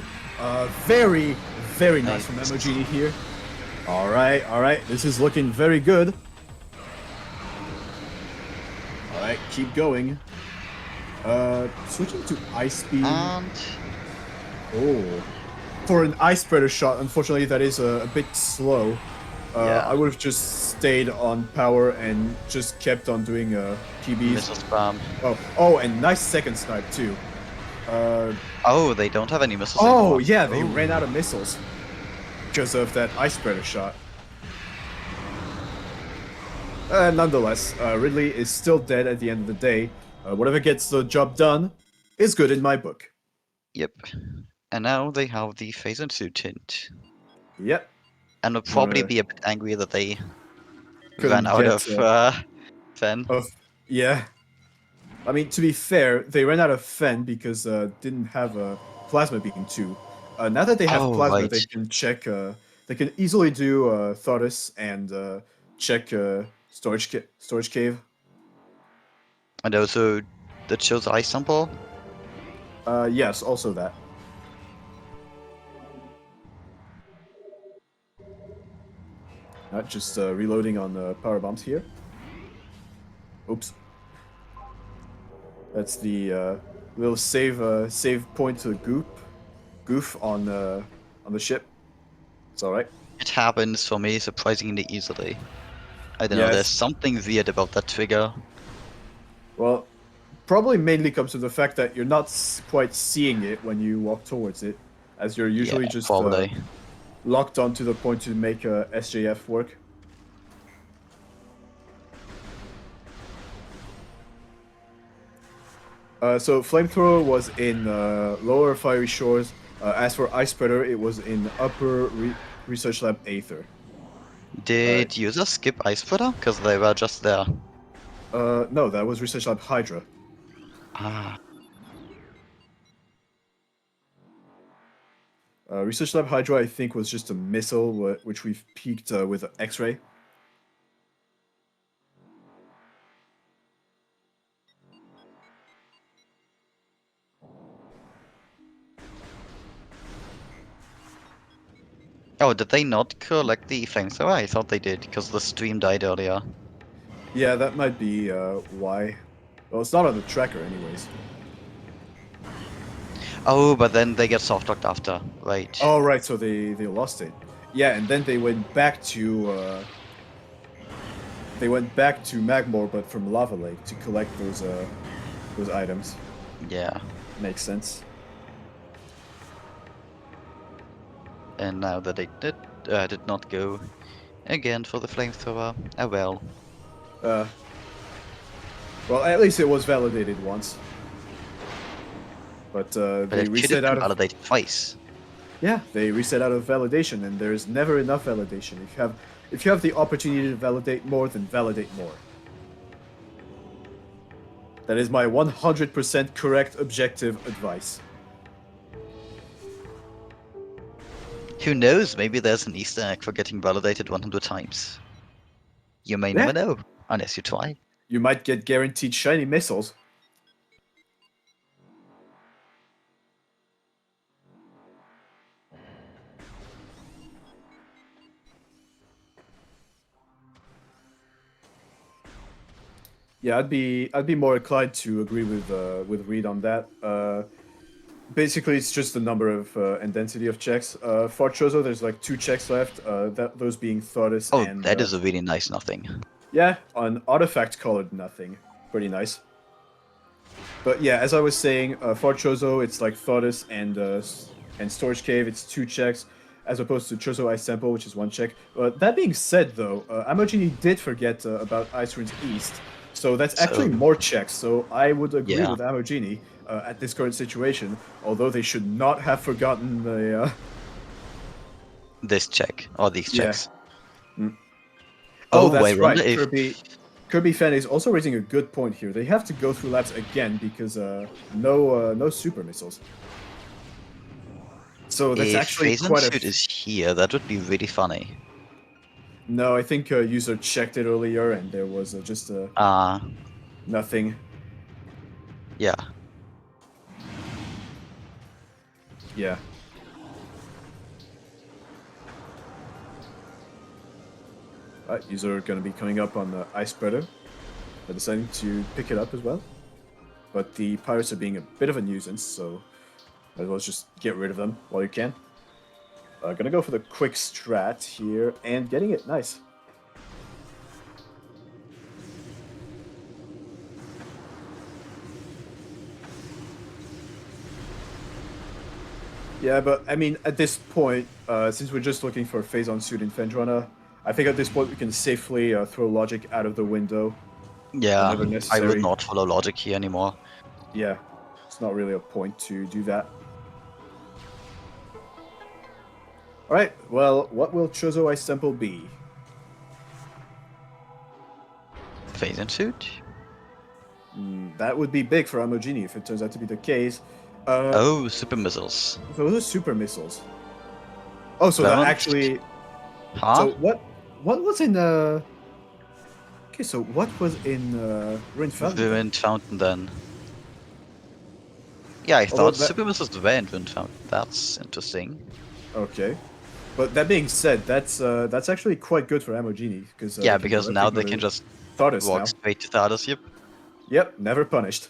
Very, very nice from Amojini here. All right. This is looking very good. All right, keep going. Switching to ice speed. And Oh, for an ice spreader shot, unfortunately that is a bit slow. Yeah. I would have just stayed on power and just kept on doing PBs. missile spam. Oh, and nice second snipe too. Oh, they don't have any missiles Oh anymore. yeah, they ran out of missiles because of that ice spreader shot. Nonetheless, Ridley is still dead at the end of the day. Whatever gets the job done is good in my book. Yep. And now they have the phase and suit hint. Yep. And will probably be a bit angry that they ran Couldn't out get of Fen. yeah. I mean, to be fair, they ran out of Fen because didn't have a plasma beacon too. Now that they have Oh, plasma, right. they can check. They can easily do Thoris and check storage cave. And also, that shows ice sample. Yes, also that. Not just reloading on the power bombs here. Oops. That's the little save point to goof on the ship. It's all right. It happens for me surprisingly easily. I don't know, there's Yes. something weird about that trigger. Well, probably mainly comes from the fact that you're not quite seeing it when you walk towards it, as you're usually Yeah, just probably. locked onto the point to make SJF work. So Flamethrower was in lower Fiery Shores. As for Ice Spreader, it was in upper Research Lab Aether. Did users skip Ice Spreader? Because they were just there. No, that was Research Lab Hydra. Ah. Research Lab Hydra, I think, was just a missile which we've peaked with X-ray. Oh, did they not collect the flamethrower? I thought they did, because the stream died earlier. Yeah, that might be why. Well, it's not on the tracker anyways. Oh, but then they get soft locked after, right? Oh, right, so they lost it. Yeah, and then they went back to Magmore, but from Lava Lake to collect those items. Yeah. Makes sense. And now that they did not go again for the flamethrower, oh well. Well, at least it was validated once. But But they it should reset have out been of... validated twice. Yeah, they reset out of validation, and there's never enough validation. If you have the opportunity to validate more, then validate more. That is my 100% correct objective advice. Who knows? Maybe there's an Easter egg for getting validated 100 times. You may Yeah, never know, unless you try. you might get guaranteed shiny missiles. Yeah, I'd be more inclined to agree with Reed on that. Basically, it's just the number of and density of checks. For Chozo, there's like 2 checks left. Those being Thoris Oh, and that is a really nice nothing. yeah, an artifact colored nothing. Pretty nice. But yeah, as I was saying, for Chozo, it's like Thoris and Storage Cave. It's 2 checks, as opposed to Chozo Ice Temple, which is 1 check. That being said, though, Amojini did forget about Ice Ruins East, so that's actually So, more checks. So I would agree yeah, with Amojini at this current situation, although they should not have forgotten the. this check, or these Yeah. checks. Oh, Oh, I that's wonder right. if... Kirby Fan is also raising a good point here. They have to go through laps again because no super missiles. So that's If actually Phazon quite a. Suit is here, that would be really funny. No, I think user checked it earlier and there was just nothing. Yeah. Yeah. User gonna be coming up on the Ice Spreader. They're deciding to pick it up as well. But the pirates are being a bit of a nuisance, so might as well just get rid of them while you can. Gonna go for the quick strat here and getting it. Nice. Yeah, but I mean, at this point, since we're just looking for Phazon Suit in Fendrana, I think at this point we can safely throw logic out of the window Yeah, whenever I would necessary. not follow logic here anymore. Yeah, it's not really a point to do that. Alright, well, what will Chozo Ice Temple be? Phazon Suit? That would be big for Amojini if it turns out to be the case. Oh, super missiles. So those are super missiles. Oh, so That that one's- actually... Huh? So what was in... Okay, so what was in Ruined Fountain? Wind Fountain then. Yeah, I Although thought that- super missiles were in Wind Fountain. That's interesting. Okay. But that being said, that's actually quite good for Amojini because Yeah, because now they can just Thoris walk now. straight to Thaddeus. Yep. Yep, never punished.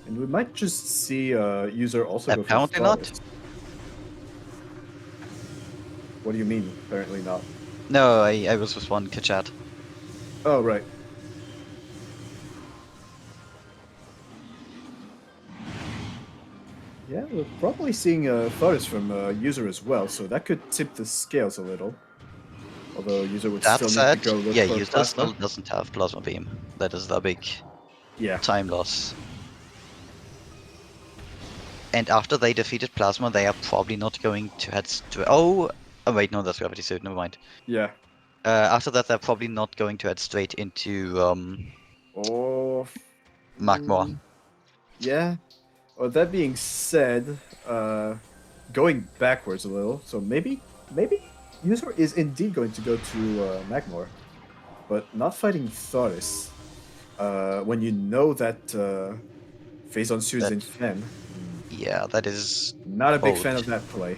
And we might just see user also go for Apparently not. Thoris. What do you mean? Apparently not. No, I was with one Kachat. Oh right. Yeah, we're probably seeing Thoris from user as well, so that could tip the scales a little. Although user would That still said, need to go look yeah, for user plasma. still doesn't have Plasma Beam. That is the big Yeah. time loss. And after they defeated Plasma, they are probably not going to head straight. Oh wait, no, that's Gravity Suit. Never mind. Yeah. After that, they're probably not going to head straight into Oh. Magmore. Yeah. Well, that being said, going backwards a little, so maybe user is indeed going to go to Magmore, but not fighting Thoris. When you know that Phazon Suit is in Fen, Yeah, that is not a big bold. fan of that play.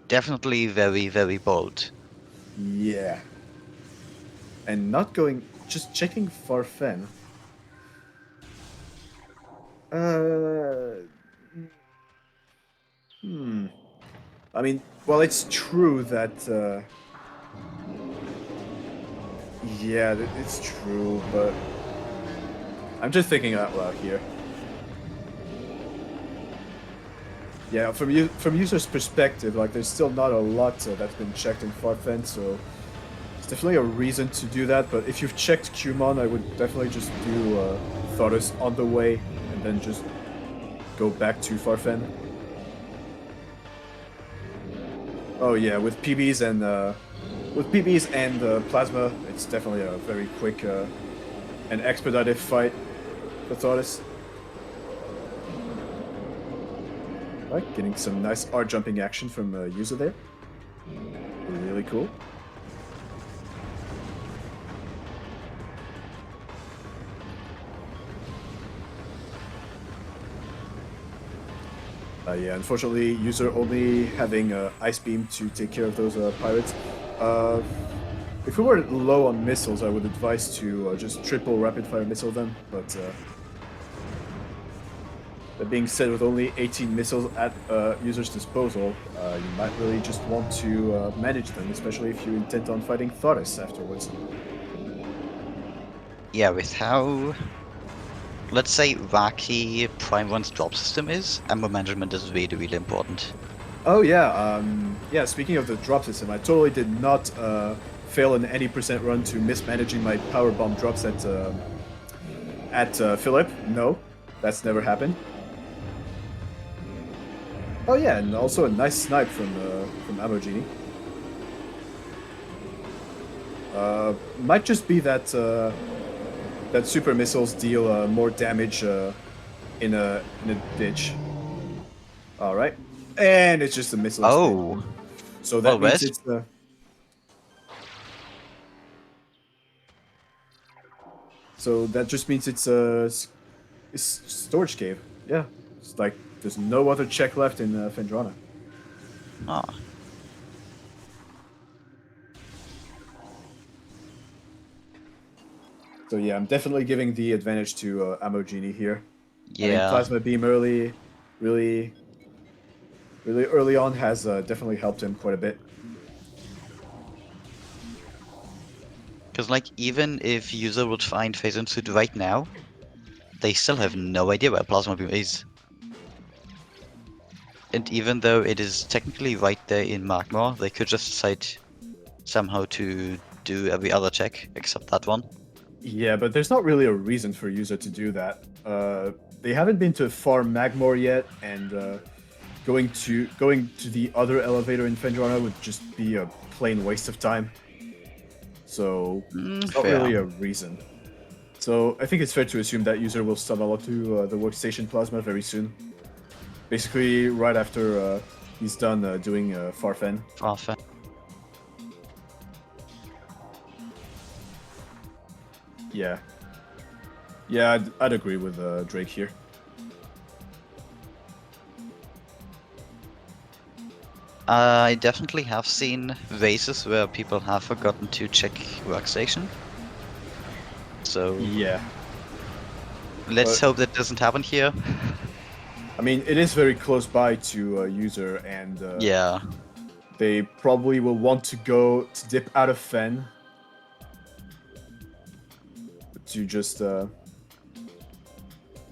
Definitely very, very bold. Yeah. And not going, just checking for Fen. I mean, well, it's true that. Yeah, it's true, but I'm just thinking out loud here. Yeah, from users' perspective, like there's still not a lot that's been checked in Farfen, so it's definitely a reason to do that. But if you've checked Qmon, I would definitely just do Thoris on the way and then just go back to Farfen. Oh yeah, with PBs and Plasma, it's definitely a very quick and expedited fight for Thoris. Right, getting some nice art jumping action from User there. Really cool. Yeah, unfortunately, User only having Ice Beam to take care of those pirates. If we were low on missiles, I would advise to just triple rapid fire missile them, but that being said, with only 18 missiles at User's disposal, you might really just want to manage them, especially if you intend on fighting Thoris afterwards. Yeah, with how, let's say, wacky Prime 1's drop system is, ammo management is really, really important. Oh yeah, yeah. Speaking of the drop system, I totally did not fail in any percent run to mismanaging my power bomb drops at Philip. No, that's never happened. Oh yeah, and also a nice snipe from Amojini. Might just be that that super missiles deal more damage in a ditch. All right, and it's just a missile. Oh, So well, that means where's... it's so that just means it's it's storage cave. Yeah, it's like there's no other check left in Fendrana. Ah, So yeah, I'm definitely giving the advantage to Amogini here. Having yeah. Plasma Beam early, really, really early on has definitely helped him quite a bit. Because, like, even if User would find Phazon Suit right now, they still have no idea where Plasma Beam is. And even though it is technically right there in Magmar, they could just decide somehow to do every other check except that one. Yeah, but there's not really a reason for User to do that. They haven't been to Far Magmor yet, and going to the other elevator in Fendrana would just be a plain waste of time. So it's not Fair. really a reason. So I think it's fair to assume that User will stumble up to the workstation Plasma very soon. Basically, right after he's done doing Farfen. Farfen. Yeah. Yeah, I'd agree with Drake here. I definitely have seen races where people have forgotten to check workstation. So Yeah. let's But- hope that doesn't happen here. I mean, it is very close by to User, and Yeah. they probably will want to go to dip out of Fen to just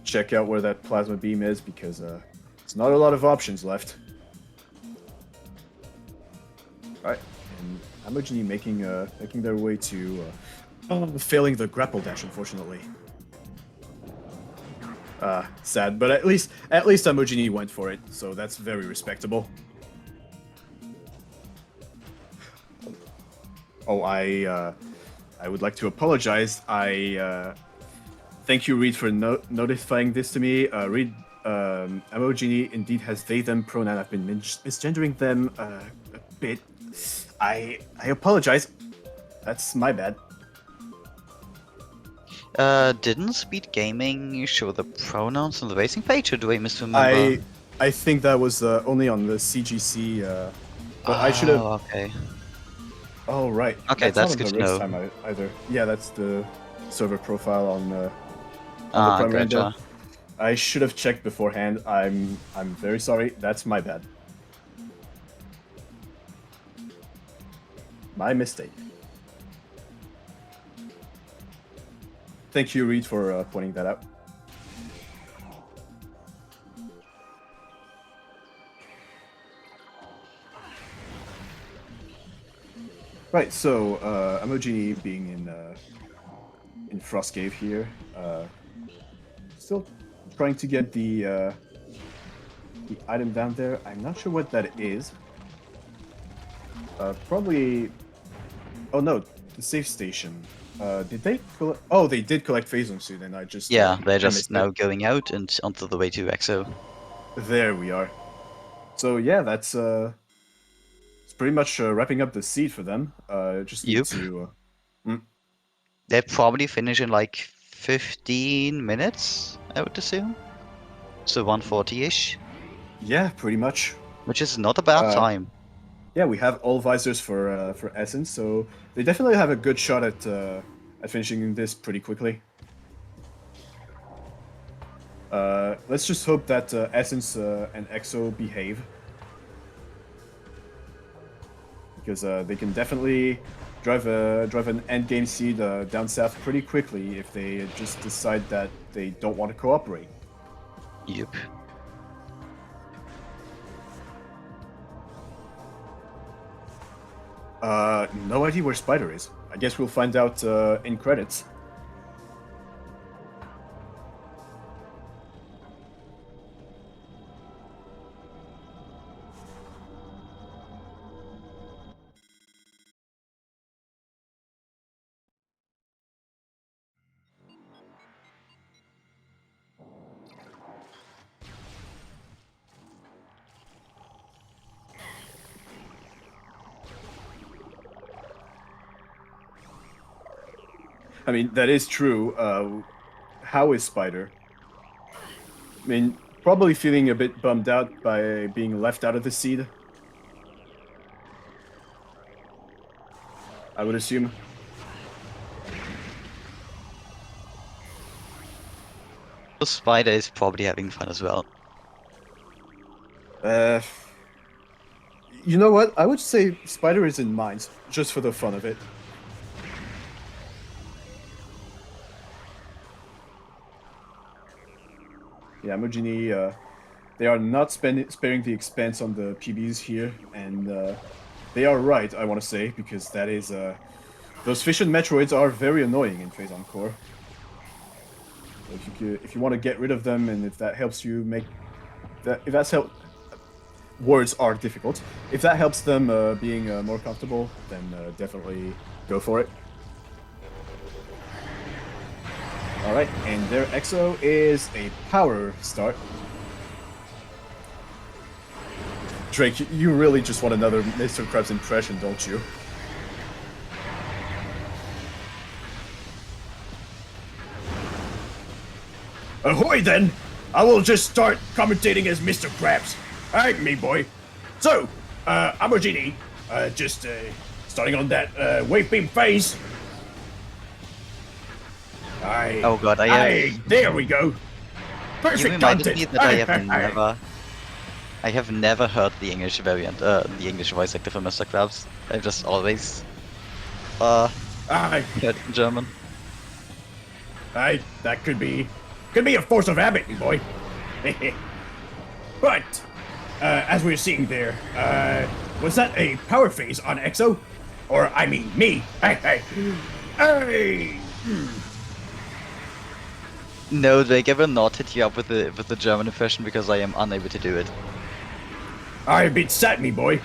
check out where that plasma beam is, because there's not a lot of options left. Alright, and Amojini making their way to failing the grapple dash, unfortunately. Sad, but at least Amojini went for it, so that's very respectable. Oh, I would like to apologize. Thank you, Reed, for notifying this to me. Reed, Amojini indeed has they/them pronoun. I've been misgendering them a bit. I apologize. That's my bad. Didn't SpeedGaming show the pronouns on the racing page, or do I misremember? I think that was only on the CGC. But I should have. Okay. Oh right. Okay, that's not good on to the race know. time either. Yeah, that's the server profile on the Prime Gotcha. Rando. I should have checked beforehand. I'm very sorry. That's my bad. My mistake. Thank you, Reed, for pointing that out. Right, so Amojini being in Frostcave here, still trying to get the item down there. I'm not sure what that is. Probably. Oh no, the safe station. Did they collect? Oh, they did collect Phazon suit, and I just Yeah, they're I just missed it. now going out and onto the way to EXO. There we are. So yeah, that's it's pretty much wrapping up the seed for them. Just need Yup. to. They probably finish in like 15 minutes, I would assume. So 140-ish, Yeah, pretty much. which is not a bad Uh, time. yeah, we have all visors for Essence, so they definitely have a good shot at finishing this pretty quickly. Let's just hope that Essence and EXO behave, because they can definitely drive an endgame seed down south pretty quickly if they just decide that they don't want to cooperate. Yup. No idea where Spider is. I guess we'll find out in credits. I mean, that is true. How is Spider? I mean, probably feeling a bit bummed out by being left out of the seed. I would assume. The spider is probably having fun as well. Uh, you know what? I would say Spider is in mines, just for the fun of it. Yeah, Amojini, they are not sparing the expense on the PBs here, and they are right, I want to say, because that is those fission Metroids are very annoying in Phase Encore. So if you want to get rid of them, and if that helps you make that, if that's help, words are difficult. If that helps them being more comfortable, then definitely go for it. All right, and their EXO is a power start. Drake, you really just want another Mr. Krabs impression, don't you? Ahoy then! I will just start commentating as Mr. Krabs. Alright, me boy. So, Amojini, just starting on that wave beam phase. Aye. Oh god, Aye, there we go. You Perfect reminded content. me that I have never heard the English variant, the English voice actor for Mr. Krabs. I just always Aye, heard it in German. aye, that could be a force of habit, me boy. But as we were seeing there, was that a power phase on EXO? Or I mean me? Hey. No, Drake, I will not hit you up with the German impression because I am unable to do it. I've been set, me boy.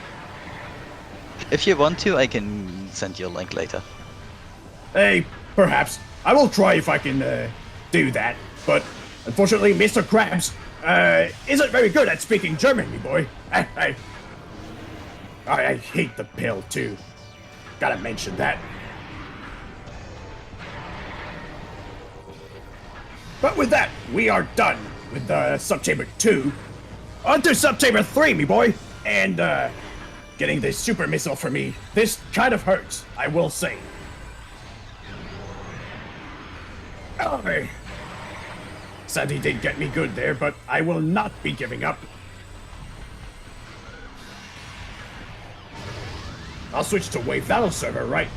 If you want to, I can send you a link later. Hey, perhaps. I will try if I can do that. But unfortunately, Mr. Krabs isn't very good at speaking German, me boy. I hate the pill, too. Gotta mention that. But with that, we are done with Subchamber 2. On to Subchamber 3, me boy! And, getting this super missile for me, this kind of hurts, I will say. Oh, Sandy did get me good there, but I will not be giving up. I'll switch to Wave Battle Server, right?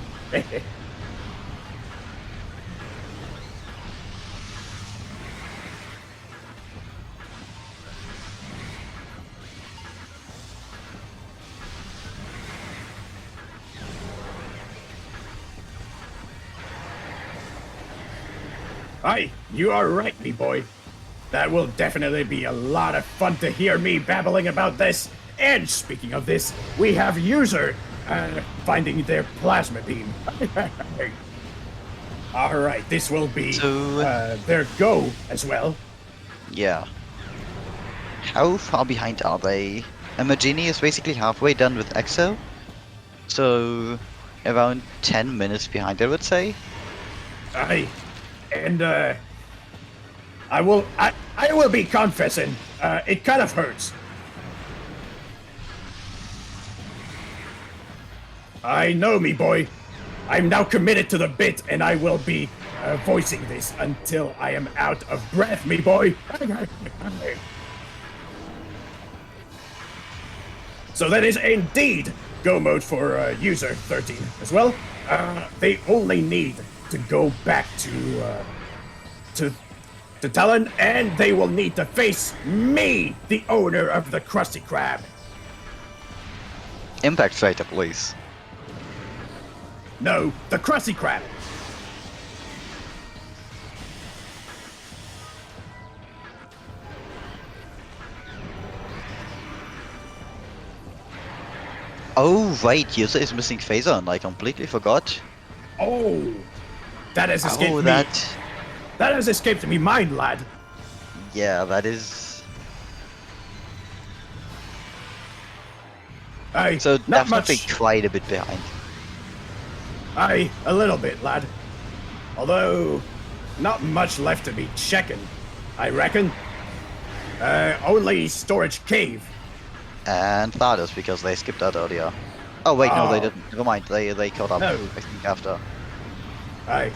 Aye, you are right, me boy. That will definitely be a lot of fun to hear me babbling about this. And speaking of this, we have User finding their plasma beam. All right, this will be their go as well. Yeah. How far behind are they? Amojini is basically halfway done with EXO. So around 10 minutes behind, I would say. Aye, and I will be confessing, it kind of hurts. I know, me boy. I'm now committed to the bit, and I will be voicing this until I am out of breath, me boy. So that is indeed go mode for User 13 as well. They only need to go back to Talon, and they will need to face me, the owner of the Krusty Krab. Impact Fighter, please. No, the Krusty Krab. Oh, right, User is missing Phaser, and I completely forgot. Oh, that has escaped me. That has escaped me mind, lad. Yeah, that is... Aye, So not definitely much. quite a bit behind. Aye, a little bit, lad. Although, not much left to be checking, I reckon. Only Storage Cave. And Thaddeus, because they skipped that earlier. Oh wait, no, they Oh. didn't. Never mind, they caught up, No. I think, after. Aye.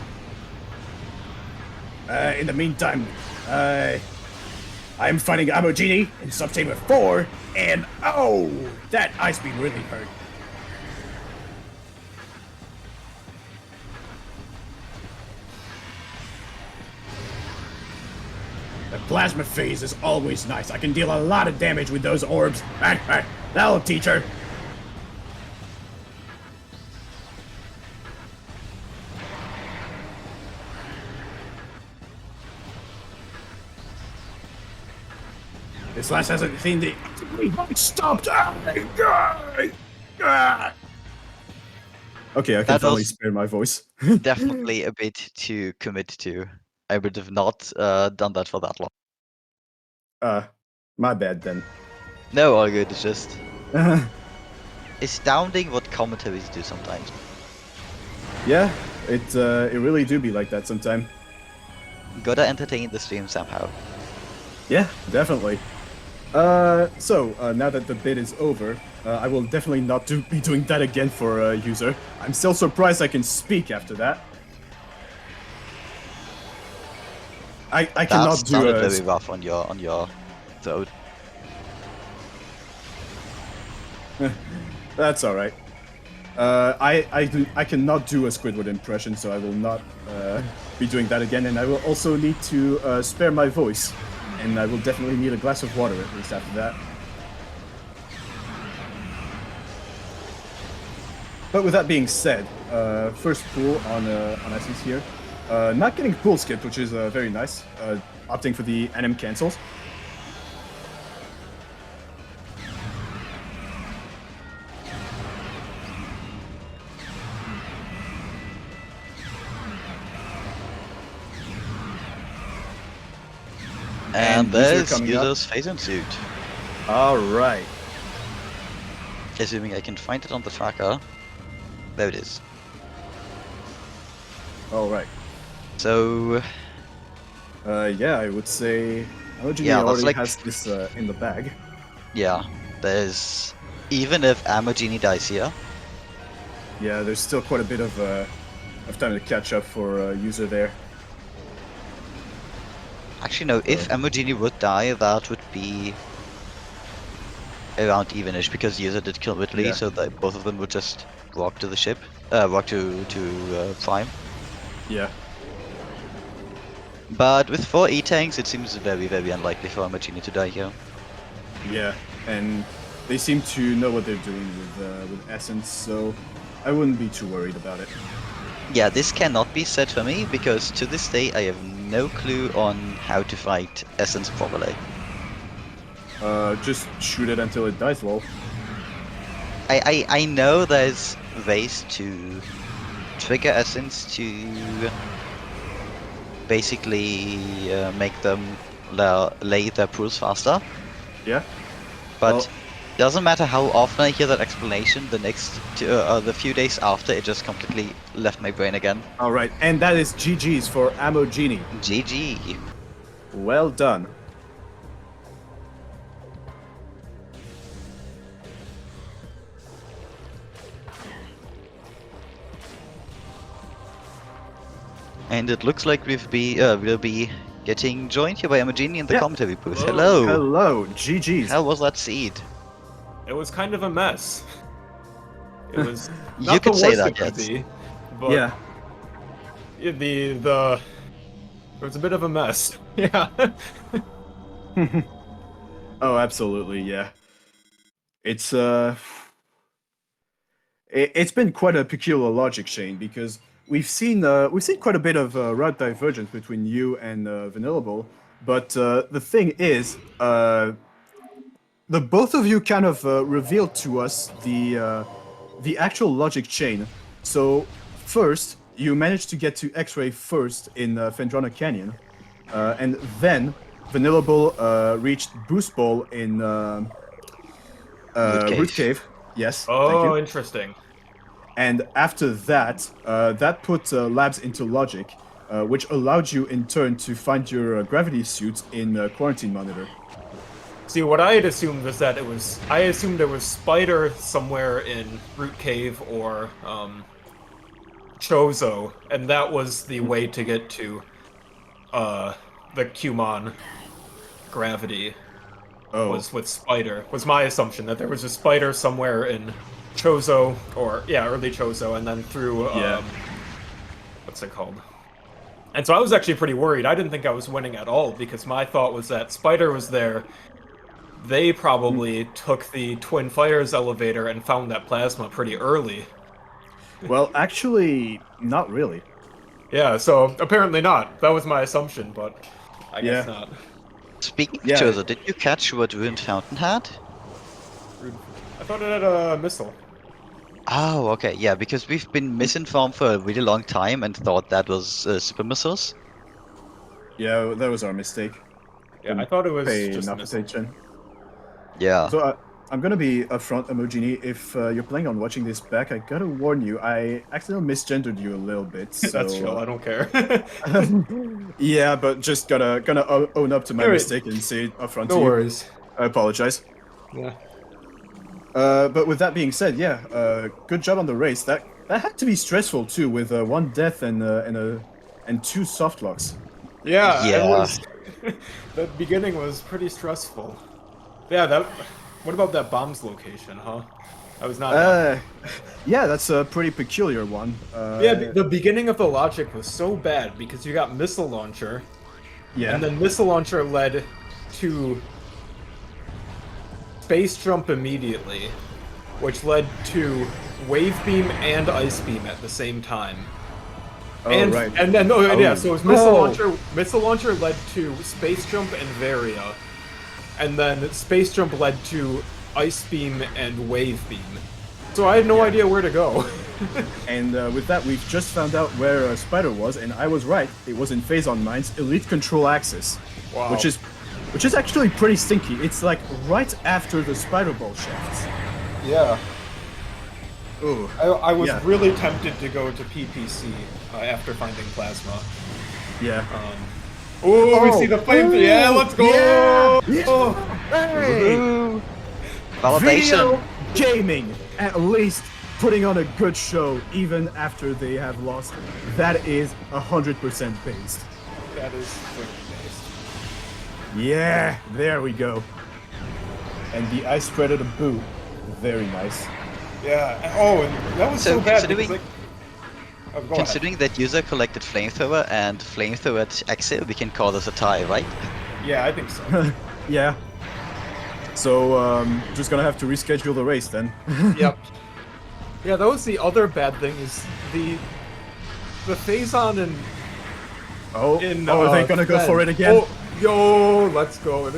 In the meantime, I'm fighting Amojini in Subtamer 4, and oh, that ice beam really hurt. The plasma phase is always nice. I can deal a lot of damage with those orbs. That'll teach her. This last hasn't seen the stopped. Okay, I can That finally was- spare my voice. Definitely a bit to commit to. I would have not done that for that long. My bad then. No, all good, it's just astounding what commentaries do sometimes. Yeah, it really do be like that sometime. Gotta entertain the stream somehow. Yeah, definitely. So now that the bid is over, I will definitely not be doing that again for User. I'm still surprised I can speak after that. I cannot That do sounded a... very rough on your throat. That's all right. I cannot do a Squidward impression, so I will not be doing that again. And I will also need to spare my voice, and I will definitely need a glass of water at least after that. But with that being said, first pool on Essence here. Not getting pool skipped, which is very nice. Opting for the NM cancels. And User there's coming up. User's phase suit. All right. Assuming I can find it on the tracker. There it is. All right. So Yeah, I would say Amojini Yeah, that's already like- has this in the bag. yeah, there's even if Amojini dies here, Yeah, there's still quite a bit of time to catch up for User there. actually no, if Amojini would die, that would be around evenish because User did kill Whitley, Yeah. so that both of them would just walk to the ship, walk to Prime. Yeah. But with 4 E-tanks, it seems very, very unlikely for Amojini to die here. Yeah, and they seem to know what they're doing with Essence, so I wouldn't be too worried about it. Yeah, this cannot be said for me because to this day I have no clue on how to fight Essence properly. Just shoot it until it dies, lol. I know there's ways to trigger Essence to basically make them lay their pools faster, Yeah? but Well- doesn't matter how often I hear that explanation, the few days after, it just completely left my brain again. Alright, and that is GG's for Amojini. GG. Well done. And it looks like we'll be getting joined here by Amojini in the Yeah. commentary booth. Hello. Hello. Hello, GG's. How was that seed? It was kind of a mess. It was You not could the say worst that, it could yes. be, but Yeah. it was a bit of a mess. Yeah. Oh, absolutely, yeah. It's it's been quite a peculiar logic chain because we've seen quite a bit of route divergence between you and Vanillable, but the thing is, the both of you kind of revealed to us the actual logic chain. So first, you managed to get to X-Ray first in Fendrana Canyon, and then Vanillable reached Boost Ball in Root Root Cave. Cave. Yes, thank Oh, you. interesting. And after that, that put Labs into Logic, which allowed you in turn to find your gravity suit in Quarantine Monitor. See, what I had assumed was that I assumed there was Spider somewhere in Root Cave or Chozo, and that was the way to get to the Qmon gravity. Oh, Was with Spider. Was my assumption that there was a Spider somewhere in Chozo, or yeah, early Chozo, and then through Yeah. what's it called? And so I was actually pretty worried. I didn't think I was winning at all because my thought was that Spider was there. They probably took the Twin Fires elevator and found that plasma pretty early. well, actually, not really. Yeah, so apparently not. That was my assumption, but I guess Yeah. not. Speaking of Yeah. Chozo, did you catch what Ruined Fountain had? I thought it had a missile. Oh, okay, yeah, because we've been misinformed for a really long time and thought that was super missiles. Yeah, that was our mistake. Yeah, I thought it was Pay just a enough missile. attention. Yeah. So I'm gonna be upfront, Amojini. If you're planning on watching this back, I gotta warn you, I accidentally misgendered you a little bit. So, That's chill. I don't care. yeah, but just gonna own up to my Alright. mistake and say it upfront No to you. worries. I apologize. Yeah. But with that being said, yeah, good job on the race. That had to be stressful too, with one death and two soft locks. Yeah, Yeah. it was. The beginning was pretty stressful. Yeah, that. What about that bombs location, huh? I was not. Yeah, that's a pretty peculiar one. Yeah, the beginning of the logic was so bad because you got missile launcher, yeah. and then missile launcher led to space jump immediately, which led to wave beam and ice beam at the same time. Oh, and right. and then yeah, Oh. so it was missile Oh. launcher. Missile launcher led to space jump and Varia, and then space jump led to ice beam and wave beam. So I had no idea where to go. And with that, we've just found out where Spider was, and I was right. It was in Phazon Mine's Elite Control Axis, Wow. which is actually pretty stinky. It's like right after the Spider Ball shafts. Yeah. Ooh. I was Yeah. really tempted to go to PPC after finding plasma. Yeah. Oh, we see the flame. Yeah, let's go. Yeah! Oh. Hey! Validation! Video gaming, at least putting on a good show even after they have lost. That is 100% based. That is very based. Yeah, there we go. And the Ice Predator Boo, very nice. Yeah. Oh, and that was So so, bad. considering- Because, oh, go Considering that user collected flamethrower and flamethrower at exit, we can call this a tie, right? ahead. Yeah, I think so. Yeah. So, just gonna have to reschedule the race then. Yep. Yeah, that was the other bad thing is the Phazon and Oh, in, are they gonna go Fen. for it again? Oh, yo, let's go.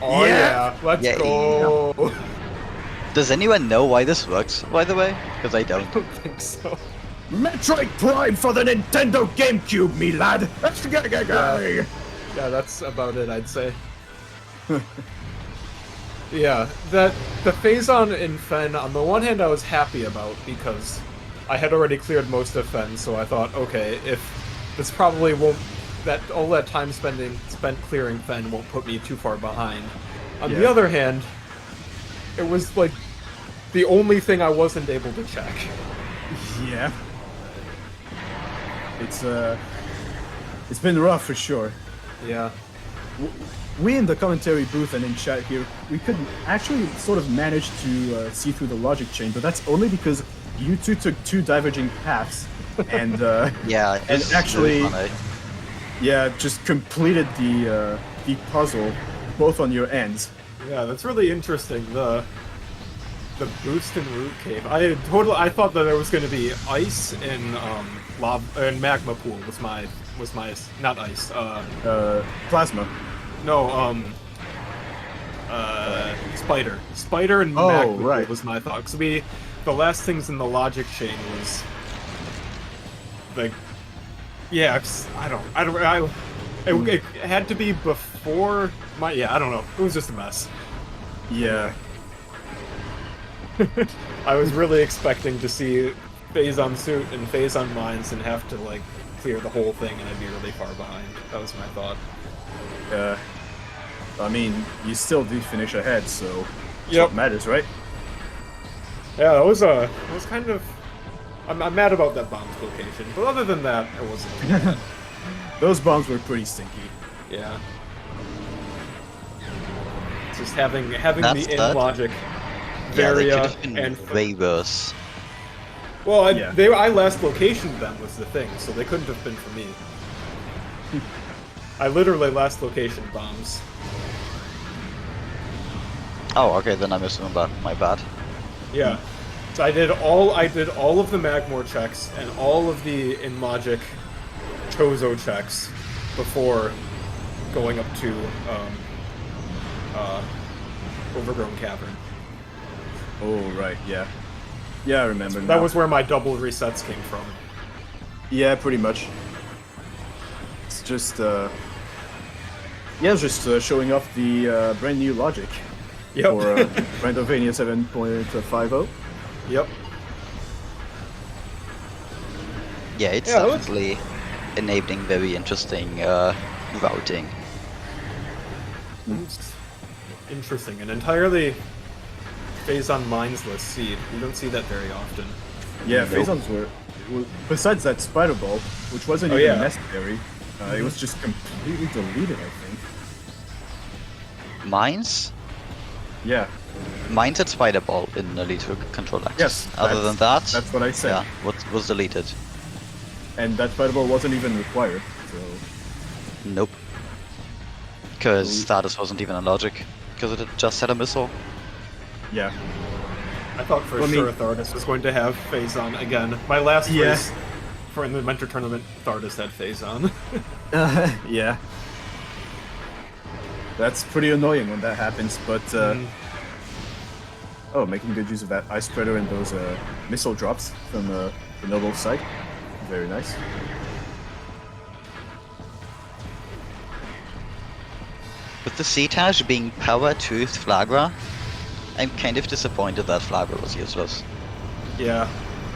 Oh yeah, let's Yeah, go. Does anyone know why this works, by the way? Because I I don't. don't think so. Metroid Prime for the Nintendo GameCube, me lad! Yeah, that's about it, I'd say. Yeah, the phase-on in Fen, on the one hand I was happy about, because I had already cleared most of Fen, so I thought, okay, if this probably won't... all that time spent clearing Fen won't put me too far behind. On the Yeah. other hand, it was, like, the only thing I wasn't able to check. Yeah. It's been rough for sure. Yeah. We in the commentary booth and in chat here, we could actually sort of manage to see through the logic chain, but that's only because you two took two diverging paths, and Yeah, and it's actually, really funny. yeah, just completed the puzzle both on your ends. Yeah, that's really interesting. The boost in Root Cave. I thought that there was going to be ice in lava and magma pool was my not ice. Plasma. No, spider and Oh, magma pool right. was my thought. Cause the last things in the logic chain was like, yeah, it had to be before my, yeah, I don't know. It was just a mess. Yeah. I was really expecting to see phase on suit and phase on mines and have to like clear the whole thing, and I'd be really far behind. That was my thought. I mean, you still did finish ahead, so that's Yep. what matters, right? Yeah, it was kind of. I'm mad about that bombs location, but other than that, it wasn't. Those bombs were pretty stinky. Yeah. It's just having That's the in that. logic. Yeah, they could Varia have been and way worse. well, Yeah. I last locationed them was the thing, so they couldn't have been for me. I literally last location bombs. Oh, okay, then I misremember. My bad. Yeah. So I did all of the Magmore checks and all of the in logic Chozo checks before going up to Overgrown Cavern. Oh, right, yeah. Yeah, I remember That now. was where my double resets came from. Yeah, pretty much. It's just, yeah, it's just showing off the brand new logic Yep. for Randomania 7.50. Yep. Yeah, it's Yeah, it was- definitely enabling very interesting routing. It's interesting. An entirely phase on mindsless seed. You don't see that very often. Yeah, Nope. phasons were, besides that spider ball, which wasn't Oh, even yeah. necessary, it was just completely deleted, I think. Mines? Yeah, Mines had Spider Ball in Elite Control Access. yes. Other than that, that's what I said. yeah, what was deleted? And that spider ball wasn't even required, so... Nope. Because Ooh. status wasn't even a logic. Because it had just had a missile. Yeah. I thought for Well, I sure mean- Thardus was going to have phase on again. My last Yeah. race in the Mentor tournament, Thardus had phase on. Yeah. That's pretty annoying when that happens, but oh, making good use of that ice spreader and those missile drops from the noble side. Very nice. With the C-Taj being Power Tooth Flagra, I'm kind of disappointed that Flagra was useless. Yeah.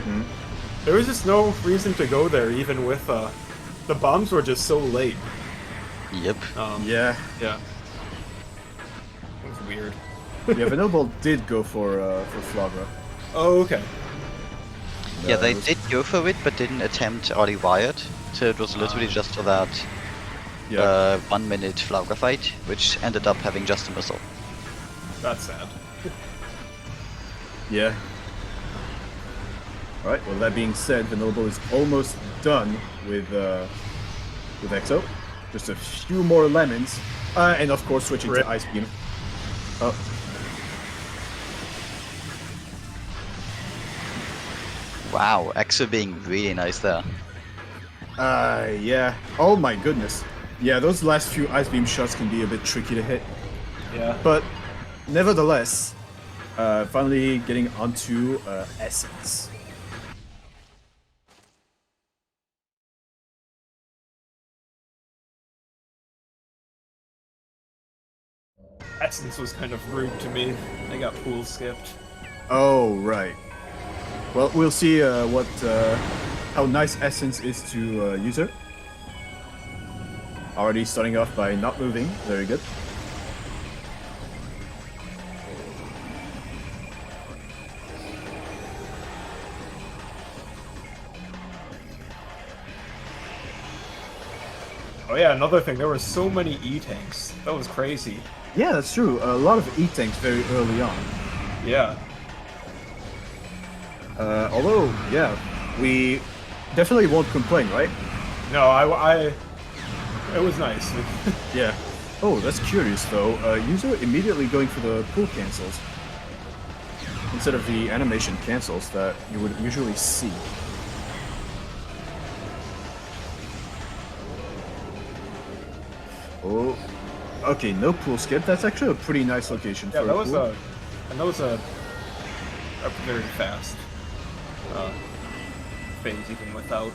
Mhm. There was just no reason to go there, even with the bombs were just so late. Yep. Yeah. Yeah. It was weird. Yeah, the noble did go for Flagra. Oh, okay. Yeah, they it was- did go for it, but didn't attempt early wired. So it was literally just for that Yeah. 1 minute Flagra fight, which ended up having just a missile. That's sad. Yeah. Alright, well that being said, the noble is almost done with Exo. Just a few more lemons. And of course switching Rip. to Ice Beam. Oh. Wow, Exo being really nice there. Yeah. Oh my goodness. Yeah, those last few ice beam shots can be a bit tricky to hit. Yeah. But nevertheless, finally getting onto Essence. Essence was kind of rude to me. They got pool skipped. Oh, right. Well, we'll see how nice Essence is to User. Already starting off by not moving. Very good. Oh yeah, another thing, there were so many E-tanks. That was crazy. Yeah, that's true. A lot of E-tanks very early on. Yeah. Although, yeah, we definitely won't complain, right? No, it was nice. Yeah. Oh, that's curious though. User immediately going for the pool cancels instead of the animation cancels that you would usually see. Oh, okay, no pool skip. That's actually a pretty nice location Yeah, for that a was pool. a very fast phase even without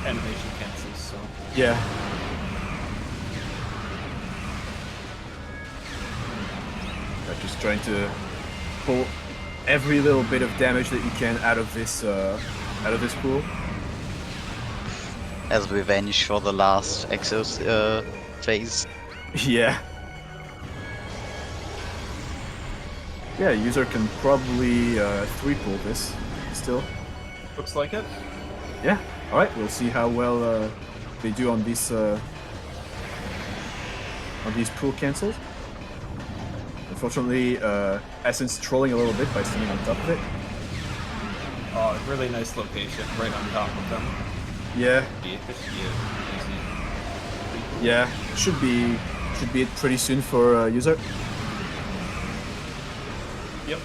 animation cancels. So Yeah. Just trying to pull every little bit of damage that you can out of this pool. As revenge for the last Exos phase. Yeah. Yeah, user can probably 3-pull this still. looks like it. Yeah. All right, we'll see how well they do on these pool cancels. Unfortunately, Essence trolling a little bit by standing on top of it. Oh, really nice location, right on top of them. Yeah. This should be easy. Yeah. Should be it pretty soon for user. Yep.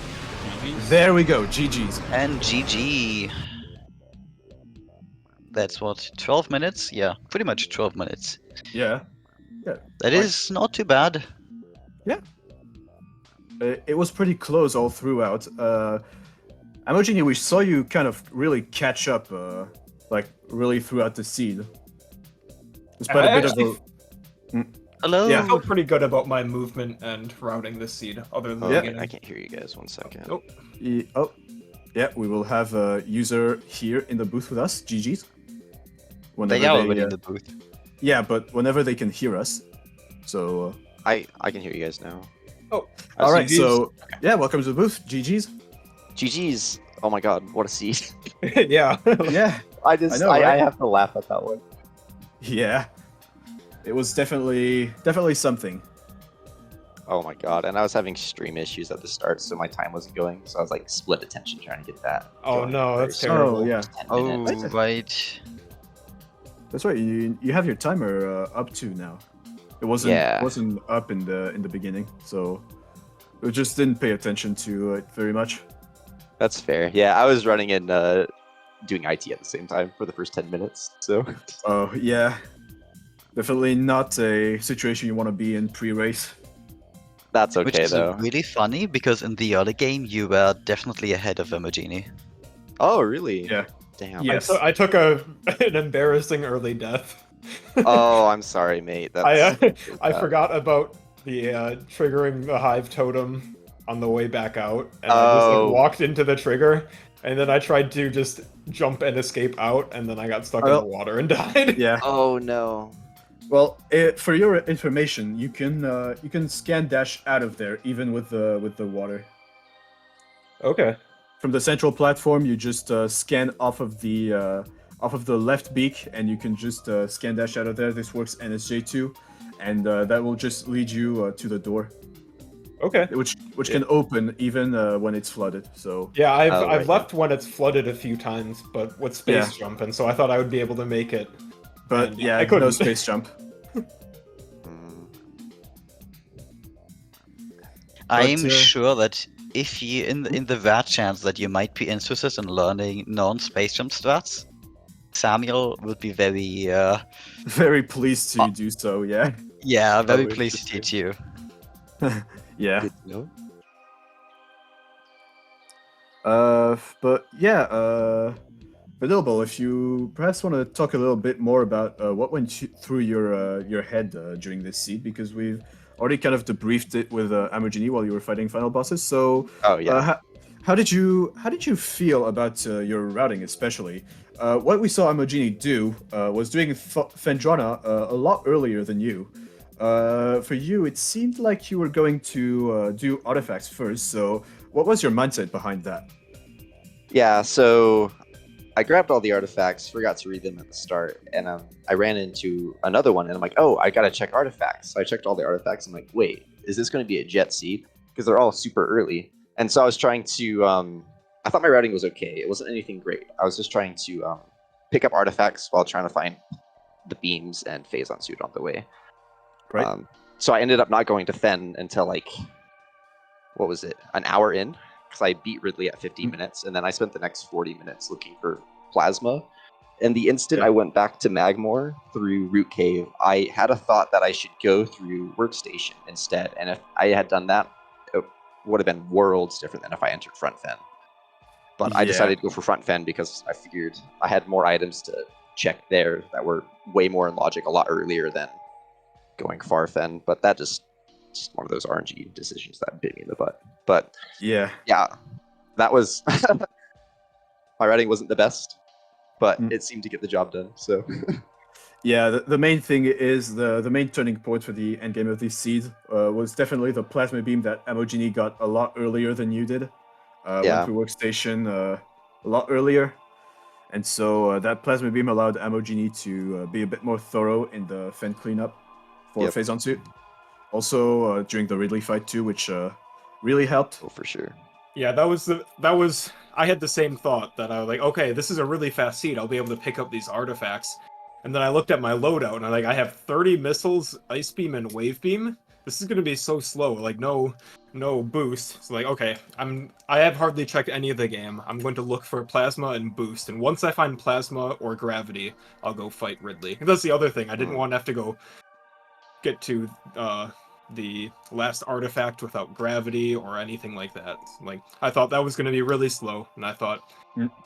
GG's. There we go. GG's. And GG. That's what, 12 minutes? Yeah, pretty much 12 minutes. Yeah. Yeah. That is not too bad. Yeah. It was pretty close all throughout. Amojini, we saw you kind of really catch up, like really throughout the seed. Despite I a bit actually of a... Hello? Yeah. I felt pretty good about my movement and routing this seed, other than the Yeah. beginning. I can't hear you guys. 1 second. Oh, Oh, yeah, we will have a user here in the booth with us. GG's. Whenever They are already uh, in the booth. Yeah, but whenever they can hear us. So, I can hear you guys now. oh. all right. GG's. So, yeah, welcome to the booth. GG's. GG's. Oh my god, what a seed. Yeah. Yeah, I just I know, right? I have to laugh at that one. yeah. It was definitely something. Oh my god, and I was having stream issues at the start, so my time wasn't going. So I was like split attention trying to get that. Oh going no, very that's soon. terrible. Oh, yeah. 10 Oh, minutes. right. That's right. You have your timer up to now. It wasn't up in the beginning, so we just didn't pay attention to it very much. That's fair. Yeah, I was running and doing IT at the same time for the first 10 minutes. So Oh yeah, definitely not a situation you want to be in pre-race. that's Which okay is though. really funny because in the early game you were definitely ahead of Amojini. Oh really? Yeah. Damn. Yes. I took an embarrassing early death. Oh, I'm sorry, mate. That's I bad. forgot about the triggering the hive totem on the way back out, and I just Oh. like, walked into the trigger, and then I tried to just jump and escape out, and then I got stuck in Oh. the water and died. Yeah. Oh no. Well, for your information, you can scan dash out of there even with the water. Okay. From the central platform, you just scan off of the left beak, and you can just scan dash out of there. This works NSJ2, and that will just lead you to the door, Okay. which can open even when it's flooded. So Yeah, I've Oh, right, left when it's flooded a few times, but with space Yeah. jump, and so I thought I would be able to make it. but And yeah, I couldn't. no space jump. Mm. I'm uh, sure that if you, in the rare chance that you might be interested in learning non-space jump strats, Samuel would be very, Very pleased to do so. Yeah. yeah, very Probably pleased to should teach you. Yeah. Good to know. But yeah, Vanillable, if you perhaps want to talk a little bit more about what went through your head during this seed, because we've already kind of debriefed it with Amojini while you were fighting final bosses. So, Oh yeah. how did you feel about your routing, especially? What we saw Amojini do was doing Fendrana a lot earlier than you. For you, it seemed like you were going to do artifacts first. So, what was your mindset behind that? Yeah, so I grabbed all the artifacts, forgot to read them at the start, and I ran into another one, and I'm like, oh, I gotta check artifacts. So I checked all the artifacts. I'm like, wait, is this going to be a jet seed? Because they're all super early. And so I was trying to. I thought my routing was okay. It wasn't anything great. I was just trying to pick up artifacts while trying to find the beams and phazon suit on the way. Right. So I ended up not going to Fen until like, what was it, an hour in? Because I beat Ridley at 15 minutes, and then I spent the next 40 minutes looking for plasma. And the instant I went back to Magmore through Root Cave, I had a thought that I should go through Workstation instead. And if I had done that, it would have been worlds different than if I entered Front Fen. But I decided to go for Front Fen because I figured I had more items to check there that were way more in logic a lot earlier than going Far Fen. But that just one of those RNG decisions that bit me in the butt. But Yeah. that was my writing wasn't the best, but it seemed to get the job done. So Yeah, the main thing is the main turning point for the endgame of this seed was definitely the plasma beam that Amojini got a lot earlier than you did. Went through Workstation a lot earlier, and so that plasma beam allowed Amojini to be a bit more thorough in the Fen cleanup for Phazon suit. Also during the Ridley fight too, which really helped. Oh, for sure. Yeah, that was I had the same thought that I was like, okay, this is a really fast seed. I'll be able to pick up these artifacts. And then I looked at my loadout and I have 30 missiles, ice beam, and wave beam. This is gonna be so slow, like no boost. So like, okay, I have hardly checked any of the game. I'm going to look for plasma and boost, and once I find plasma or gravity, I'll go fight Ridley. And that's the other thing. I didn't want to have to go get to the last artifact without gravity or anything like that. Like, I thought that was going to be really slow, and I thought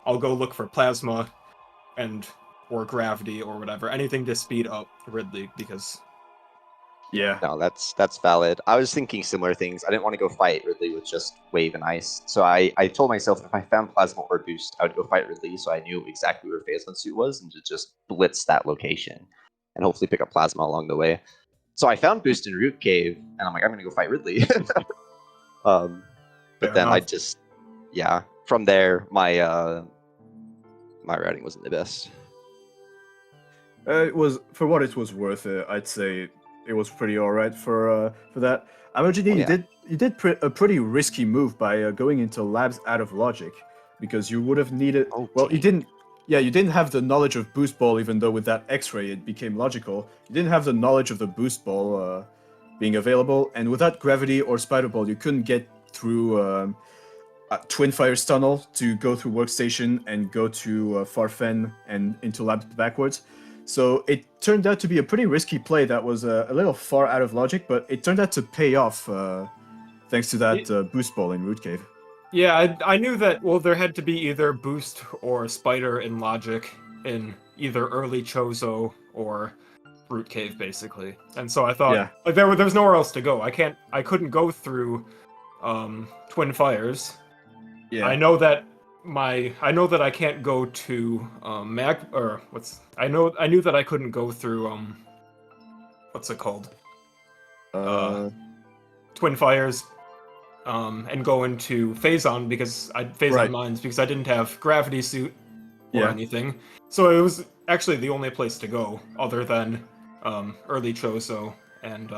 I'll go look for plasma or gravity or whatever, anything to speed up Ridley, because no, that's valid. I was thinking similar things. I didn't want to go fight Ridley with just wave and ice, so I told myself if I found plasma or boost, I would go fight Ridley, so I knew exactly where Phazon suit was and to just blitz that location and hopefully pick up plasma along the way. So I found boost in Root Cave, and I'm like, I'm gonna go fight Ridley. But then I just, from there, my routing wasn't the best. It was, for what it was worth, I'd say it was pretty alright for that. Amojini, you did a pretty risky move by going into labs out of logic, because you would have needed. You didn't. Yeah, you didn't have the knowledge of boost ball, even though with that X-ray it became logical. You didn't have the knowledge of the boost ball being available, and without gravity or spider ball, you couldn't get through Twin Fire's tunnel to go through Workstation and go to Farfen and into labs backwards. So it turned out to be a pretty risky play that was a little far out of logic, but it turned out to pay off thanks to that boost ball in Root Cave. Yeah, I knew that, well, there had to be either boost or spider in logic in either early Chozo or Root Cave, basically. And so I thought, like, there was nowhere else to go. I couldn't go through Twin Fires. Yeah. I know that I can't go to I knew that I couldn't go through what's it called? Twin Fires and go into Phazon because Mines because I didn't have gravity suit or anything. So it was actually the only place to go other than early Chozo and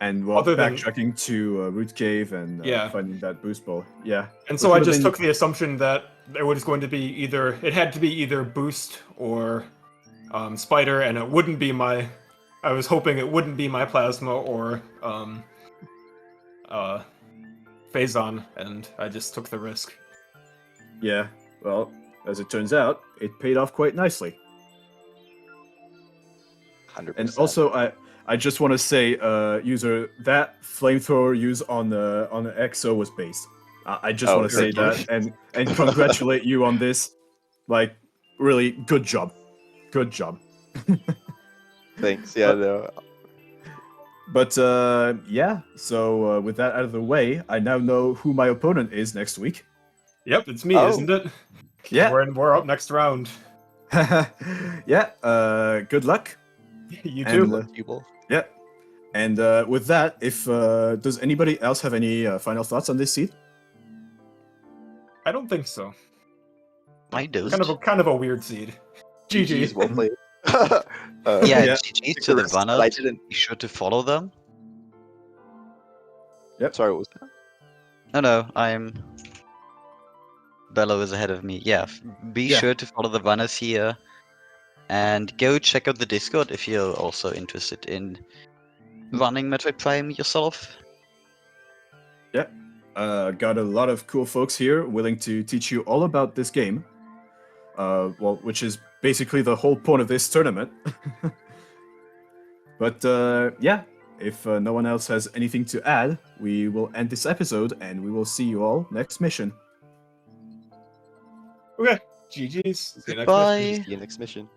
backtracking to Root Cave and finding that boost ball. Yeah. And so I just took the assumption that it was going to be it had to be either boost or spider, and it wouldn't be I was hoping it wouldn't be my plasma or Phazon, and I just took the risk. Yeah, well, as it turns out, it paid off quite nicely. 100%. And also, I just want to say, user, that flamethrower use on the EXO was based. I just Oh, want to say thank that and congratulate you on this. Like, really, good job. Good job. Thanks. Yeah, no. But yeah, so with that out of the way, I now know who my opponent is next week. Yep, it's me, Oh. isn't it? Yeah. We're up next round. Yeah, good luck. You And, too. You both. Yeah. And with that, if does anybody else have any final thoughts on this seed? I don't think so. I do. Kind of a weird seed. GG's, GG. well played. Yeah, Yeah. GG to the risk that runners. I didn't- Be sure to follow them. Sorry, what was that? No, I'm. Bello is ahead of me. Yeah, be Yeah. sure to follow the runners here. And go check out the Discord if you're also interested in running Metroid Prime yourself. Yeah. Got a lot of cool folks here willing to teach you all about this game. Well, which is basically the whole point of this tournament. But yeah, if no one else has anything to add, we will end this episode and we will see you all next mission. Okay. GG's. See you next Bye. mission. See you next mission.